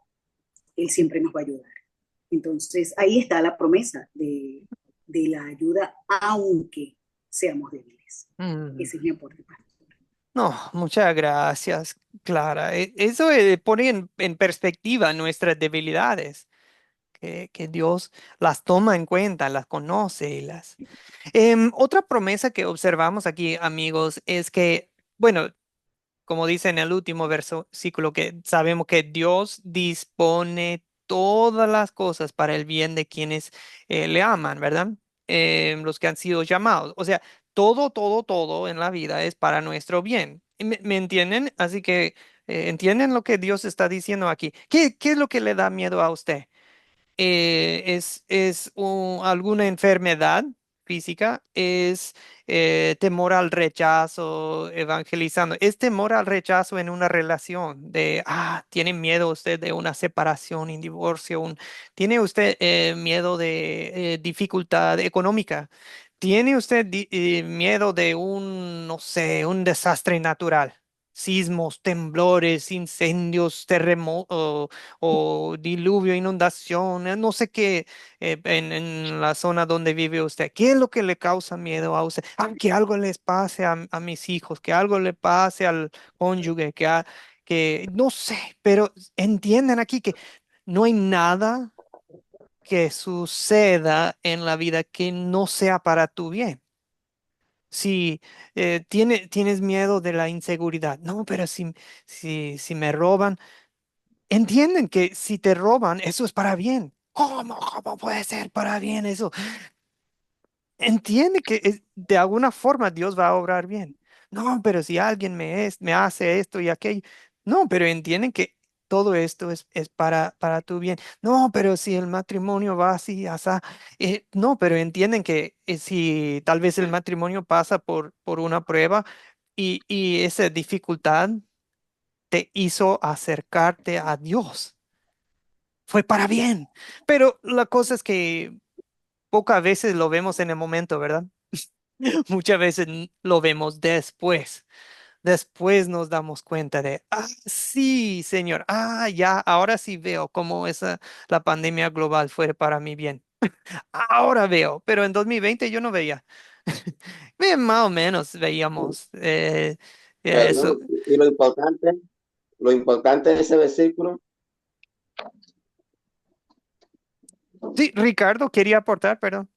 Él siempre nos va a ayudar. Entonces, ahí está la promesa de la ayuda, aunque. seamos débiles. Mm. Ese es mi aporte, pastor. No, muchas gracias, Clara. Eso pone en perspectiva nuestras debilidades, que Dios las toma en cuenta, las conoce y las... Otra promesa que observamos aquí, amigos, es que, bueno, como dice en el último versículo, que sabemos que Dios dispone todas las cosas para el bien de quienes le aman, ¿verdad? Los que han sido llamados. O sea, todo en la vida es para nuestro bien. ¿Me entienden? Así que, ¿entienden lo que Dios está diciendo aquí? ¿Qué es lo que le da miedo a usted? Alguna enfermedad física, es temor al rechazo, evangelizando, es temor al rechazo en una relación tiene miedo usted de una separación y divorcio, tiene usted miedo de dificultad económica, tiene usted miedo de no sé, un desastre natural. Sismos, temblores, incendios, terremotos, o diluvio, inundación, no sé qué, en la zona donde vive usted. ¿Qué es lo que le causa miedo a usted? Que algo les pase a mis hijos, que algo le pase al cónyuge, que no sé, pero entiendan aquí que no hay nada que suceda en la vida que no sea para tu bien. Si tienes miedo de la inseguridad, no, pero si me roban, entienden que si te roban, eso es para bien. ¿Cómo puede ser para bien eso? Entiende que de alguna forma Dios va a obrar bien. No, pero si alguien me hace esto y aquello. No, pero entienden que todo esto es para tu bien. No, pero si el matrimonio va así, asá. No, pero entienden que si tal vez el matrimonio pasa por una prueba y esa dificultad te hizo acercarte a Dios, fue para bien. Pero la cosa es que pocas veces lo vemos en el momento, ¿verdad? Muchas veces lo vemos después. Después nos damos cuenta sí, Señor, ya, ahora sí veo cómo la pandemia global fue para mi bien. Ahora veo, pero en 2020 yo no veía. Bien, más o menos veíamos eso. Y lo importante de ese versículo, Sí, Ricardo quería aportar, perdón.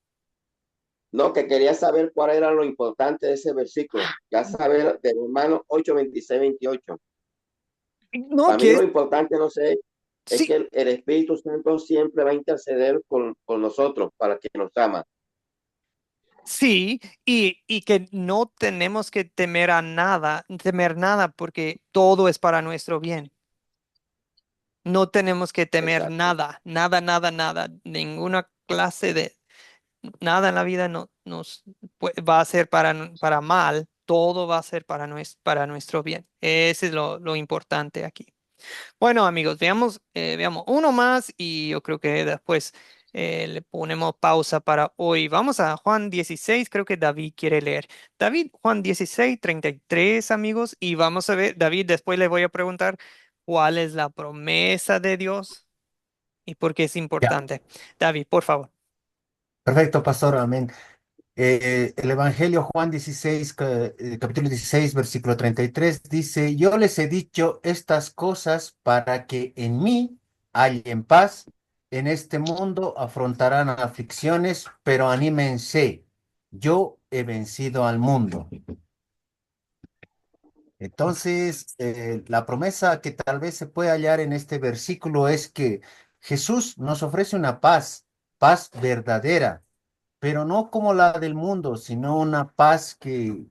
no, que quería saber cuál era lo importante de ese versículo. Ya saber de Romanos 8, 26, 28. No, Para mí lo importante, no sé, es sí, que el Espíritu Santo siempre va a interceder con nosotros para que nos ama. sí, y que no tenemos que temer nada, porque todo es para nuestro bien. No tenemos que temer Exacto. nada, ninguna clase de nada en la vida no va a ser para mal, todo va a ser para nuestro bien. Ese es lo importante aquí. Bueno, amigos, veamos uno más y yo creo que después le ponemos pausa para hoy. Vamos a Juan 16, creo que David quiere leer. David, Juan 16, 33, amigos, y vamos a ver, David, después le voy a preguntar cuál es la promesa de Dios y por qué es Ya, importante. David, por favor. perfecto, pastor, amén. El Evangelio Juan 16, capítulo 16, versículo 33 dice, yo les he dicho estas cosas para que en mí hallen paz. En este mundo afrontarán aflicciones, pero anímense, yo he vencido al mundo. Entonces, la promesa que tal vez se puede hallar en este versículo es que Jesús nos ofrece una paz, paz verdadera, pero no como la del mundo, sino una paz que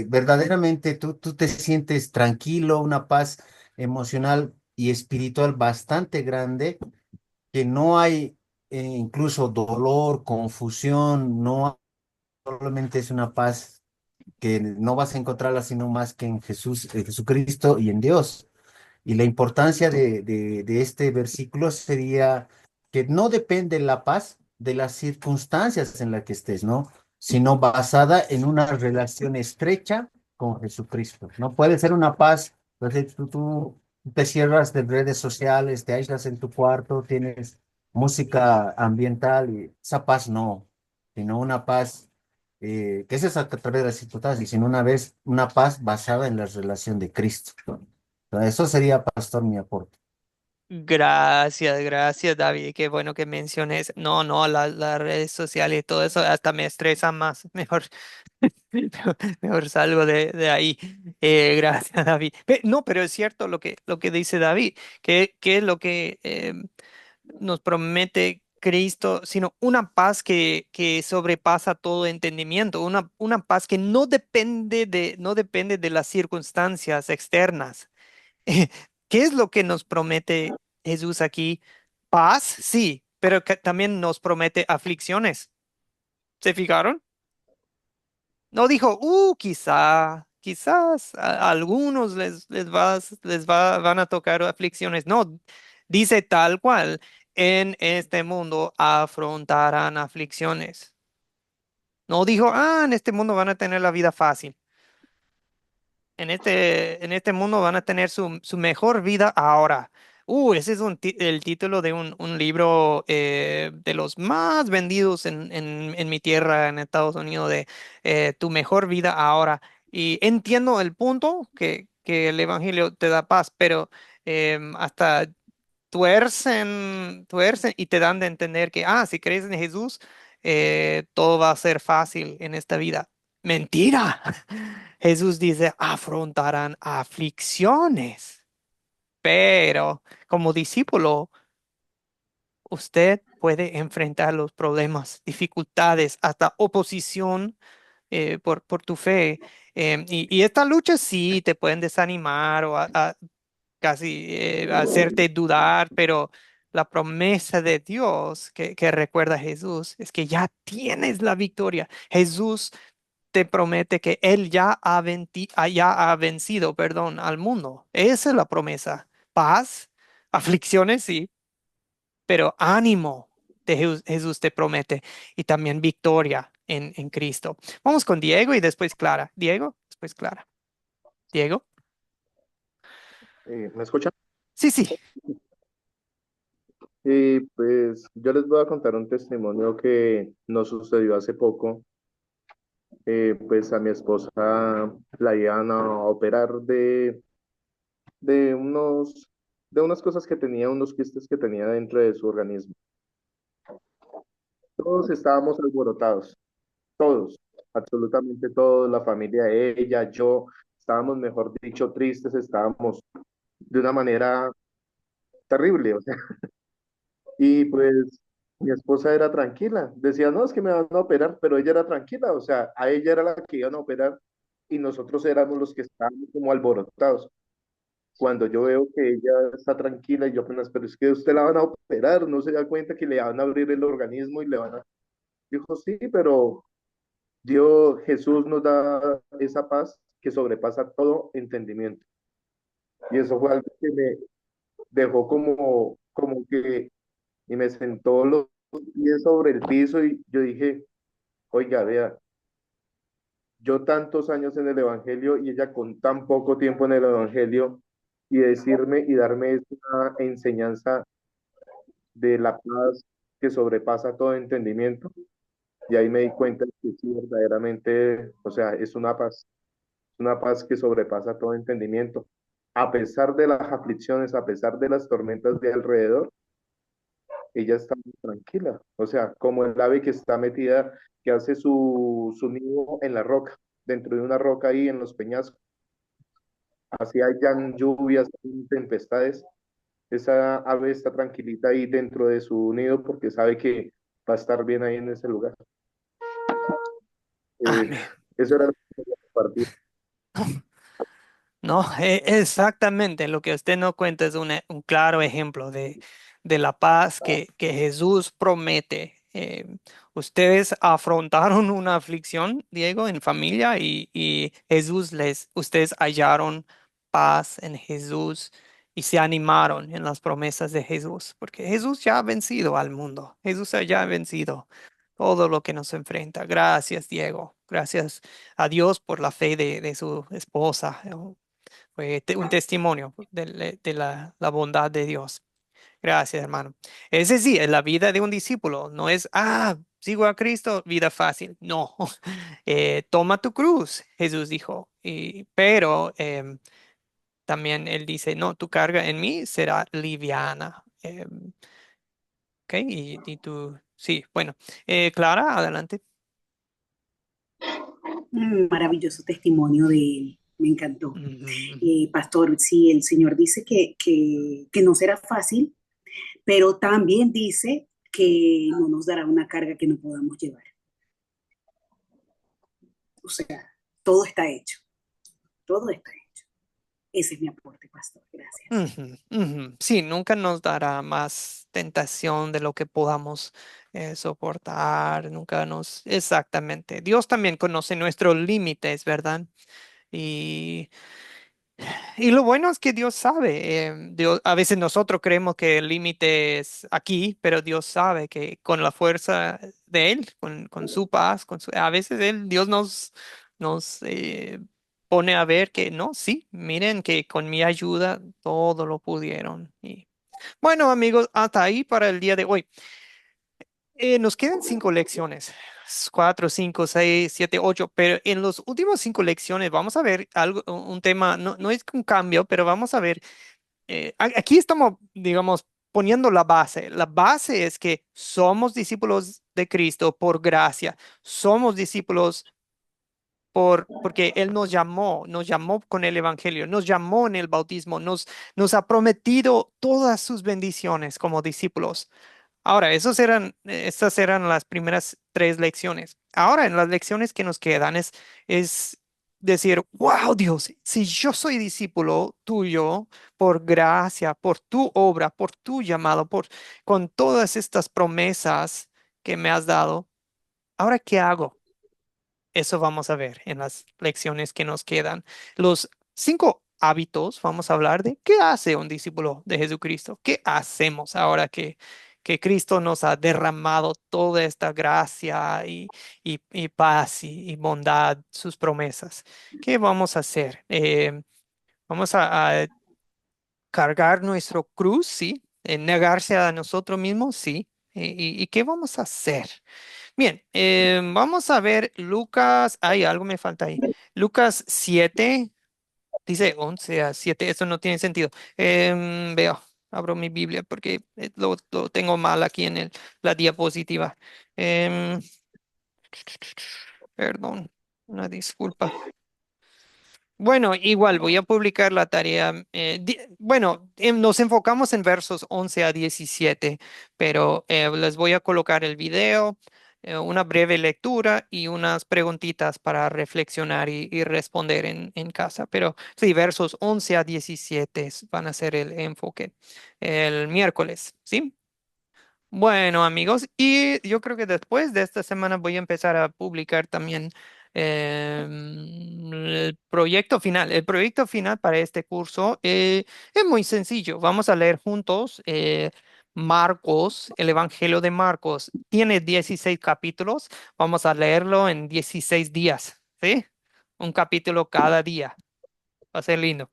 verdaderamente tú te sientes tranquilo, una paz emocional y espiritual bastante grande, que no hay incluso dolor, confusión, no solamente es una paz que no vas a encontrarla sino más que en Jesús, en Jesucristo y en Dios. Y la importancia de este versículo sería que no depende la paz de las circunstancias en las que estés, ¿no? Sino basada en una relación estrecha con Jesucristo. No puede ser una paz, entonces tú te cierras de redes sociales, te aíslas en tu cuarto, tienes música ambiental y esa paz no, sino una paz que es esa a través de las circunstancias, sino una vez una paz basada en la relación de Cristo. Entonces, eso sería, pastor, mi aporte. Gracias, David. Qué bueno que menciones. No, no, las redes sociales y todo eso hasta me estresa más. Mejor, mejor salgo de ahí. Gracias, David. No, pero es cierto lo que dice David, que es lo que nos promete Cristo, sino una paz que sobrepasa todo entendimiento, una paz que no depende de las circunstancias externas. ¿Qué es lo que nos promete Jesús aquí? Paz, sí, pero que también nos promete aflicciones. ¿Se fijaron? No dijo, quizás a algunos van a tocar aflicciones. No, dice tal cual, en este mundo afrontarán aflicciones. No dijo, en este mundo van a tener la vida fácil. En este mundo van a tener su mejor vida ahora. Ese es el título de un libro de los más vendidos en mi tierra, en Estados Unidos, de Tu mejor vida ahora. Y entiendo el punto que el Evangelio te da paz, pero hasta tuercen y te dan de entender que, si crees en Jesús, todo va a ser fácil en esta vida. Mentira. Jesús dice, afrontarán aflicciones, pero como discípulo, usted puede enfrentar los problemas, dificultades, hasta oposición por tu fe. Y esta lucha sí te pueden desanimar o casi hacerte dudar, pero la promesa de Dios que recuerda Jesús es que ya tienes la victoria. Jesús te promete que Él ya ha vencido, perdón, al mundo. Esa es la promesa. Paz, aflicciones, sí, pero ánimo Jesús te promete y también victoria en Cristo. Vamos con Diego y después Clara. Diego, después Clara. Diego. ¿Me escuchan? Sí, sí. Y pues yo les voy a contar un testimonio que nos sucedió hace poco. Pues a mi esposa la iban a operar de unos, de unas cosas que tenía, unos quistes que tenía dentro de su organismo. Todos estábamos alborotados, todos, absolutamente todos, la familia de ella, yo, estábamos, mejor dicho, tristes, estábamos de una manera terrible, o sea, y pues mi esposa era tranquila, decía, no, es que me van a operar, pero ella era tranquila, o sea, a ella era la que iban a operar y nosotros éramos los que estábamos como alborotados. Cuando yo veo que ella está tranquila y yo apenas, pero es que usted la van a operar, no se da cuenta que le van a abrir el organismo y le van a... Dijo, sí, pero Jesús nos da esa paz que sobrepasa todo entendimiento. Y eso fue algo que me dejó como que, y me sentó los pies sobre el piso y yo dije, oiga, vea, yo tantos años en el Evangelio y ella con tan poco tiempo en el Evangelio y decirme y darme esa enseñanza de la paz que sobrepasa todo entendimiento. Y ahí me di cuenta de que sí, verdaderamente, o sea, es una paz que sobrepasa todo entendimiento. A pesar de las aflicciones, a pesar de las tormentas de alrededor, ella está muy tranquila. O sea, como el ave que está metida, que hace su nido en la roca, dentro de una roca ahí en los peñascos. Así hayan lluvias, tempestades, esa ave está tranquilita ahí dentro de su nido porque sabe que va a estar bien ahí en ese lugar. Eh, Amén. Eso era lo que quería compartir. No, exactamente. Lo que usted no cuenta es un claro ejemplo de la paz que Jesús promete. Ustedes afrontaron una aflicción, Diego, en familia y ustedes hallaron paz en Jesús y se animaron en las promesas de Jesús, porque Jesús ya ha vencido al mundo. Jesús ya ha vencido todo lo que nos enfrenta. Gracias, Diego. Gracias a Dios por la fe de su esposa. Fue un testimonio de la bondad de Dios. Gracias, hermano. Ese sí, es la vida de un discípulo. No es, sigo a Cristo, vida fácil. No, toma tu cruz, Jesús dijo. Pero también él dice, no, tu carga en mí será liviana. Ok, y tú, sí, bueno. Clara, adelante. Maravilloso testimonio de él, me encantó. Ujú, Pastor, sí, el Señor dice que no será fácil, pero también dice que no nos dará una carga que no podamos llevar. O sea, todo está hecho, todo está hecho. Ese es mi aporte, Pastor. Gracias. ujú, ujú. Sí, nunca nos dará más tentación de lo que podamos soportar, nunca nos, exactamente. Dios también conoce nuestros límites, ¿verdad? Y Y lo bueno es que Dios sabe. Dios, a veces nosotros creemos que el límite es aquí, pero Dios sabe que con la fuerza de Él, con su paz, a veces Dios nos pone a ver que no, sí, miren que con mi ayuda todo lo pudieron. Y bueno, amigos, hasta ahí para el día de hoy. Nos quedan 5 lecciones, 4, 5, 6, 7, 8, pero en las últimas 5 lecciones vamos a ver algo, un tema, no, no es un cambio, pero vamos a ver, aquí estamos, digamos, poniendo la base. La base es que somos discípulos de Cristo por gracia, somos discípulos porque Él nos llamó con el Evangelio, nos llamó en el bautismo, nos ha prometido todas sus bendiciones como discípulos. Ahora, estas eran las primeras 3 lecciones. Ahora, en las lecciones que nos quedan es decir, wow, Dios, si yo soy discípulo tuyo por gracia, por tu obra, por tu llamado, con todas estas promesas que me has dado, ¿ahora qué hago? Eso vamos a ver en las lecciones que nos quedan. Los 5 hábitos, vamos a hablar de qué hace un discípulo de Jesucristo. ¿Qué hacemos ahora que Cristo nos ha derramado toda esta gracia y paz y bondad, sus promesas? ¿Qué vamos a hacer? Vamos a cargar nuestro cruz, sí. Negarse a nosotros mismos, sí. ¿Y qué vamos a hacer? Bien, vamos a ver Lucas, hay algo me falta ahí. Lucas 7 dice 11 a 7, eso no tiene sentido. Veo, abro mi Biblia porque lo tengo mal aquí en la diapositiva. Em, Perdón, una disculpa. Bueno, igual voy a publicar la tarea. Bueno, nos enfocamos en versos 11 a 17, pero les voy a colocar el video, una breve lectura y unas preguntitas para reflexionar y responder en casa. Pero sí, versos 11 a 17 van a ser el enfoque el miércoles, ¿sí? Bueno, amigos, y yo creo que después de esta semana voy a empezar a publicar también el proyecto final. El proyecto final para este curso es muy sencillo. Vamos a leer juntos Marcos, el Evangelio de Marcos. Tiene 16 capítulos. Vamos a leerlo en 16 días, ¿sí? Un capítulo cada día. Va a ser lindo.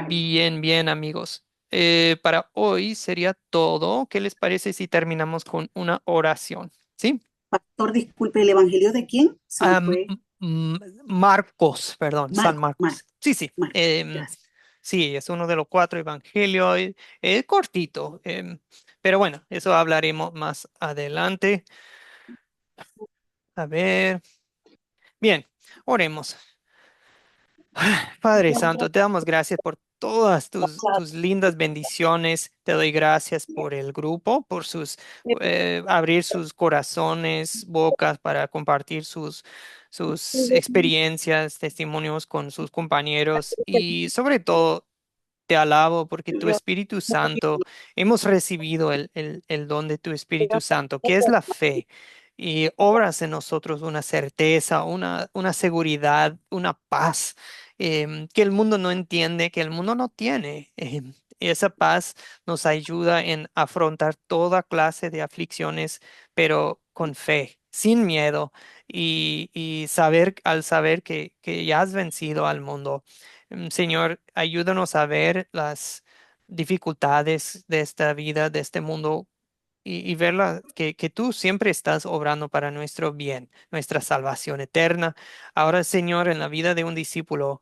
Bien, bien, amigos. Para hoy sería todo. ¿Qué les parece si terminamos con una oración? ¿Sí? Pastor, disculpe, ¿el evangelio de quién? Se me Am- fue. Marcos, perdón, San Marcos, Marcos. Sí, sí. Marcos. Gracias. Sí, es uno de los 4 evangelios. Es cortito, pero bueno, eso hablaremos más adelante. A ver. Bien, oremos. Padre Santo, te damos gracias por todas tus lindas bendiciones. Te doy gracias por el grupo, por abrir sus corazones, bocas para compartir sus experiencias, testimonios con sus compañeros y sobre todo te alabo porque tu Espíritu Santo, hemos recibido el don de tu Espíritu Santo, que es la fe, y obras en nosotros una certeza, una seguridad, una paz que el mundo no entiende, que el mundo no tiene. Esa paz nos ayuda en afrontar toda clase de aflicciones, pero con fe, sin miedo, y al saber que ya has vencido al mundo. Señor, ayúdanos a ver las dificultades de esta vida, de este mundo y verla que tú siempre estás obrando para nuestro bien, nuestra salvación eterna. Ahora, Señor, en la vida de un discípulo,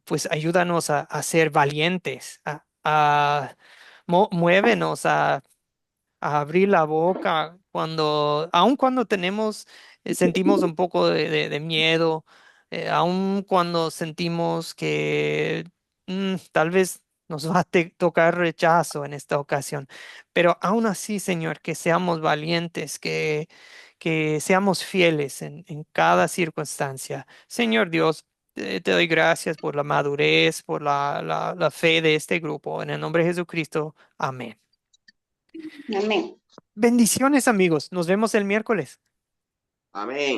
pues ayúdanos a ser valientes, muévenos a abrir la boca aun cuando sentimos un poco de miedo, aun cuando sentimos que tal vez nos va a tocar rechazo en esta ocasión, pero aún así, Señor, que seamos valientes, que seamos fieles en cada circunstancia. Señor Dios, te doy gracias por la madurez, por la fe de este grupo. En el nombre de Jesucristo, amén. Amén. Bendiciones, amigos. Nos vemos el miércoles. Amén.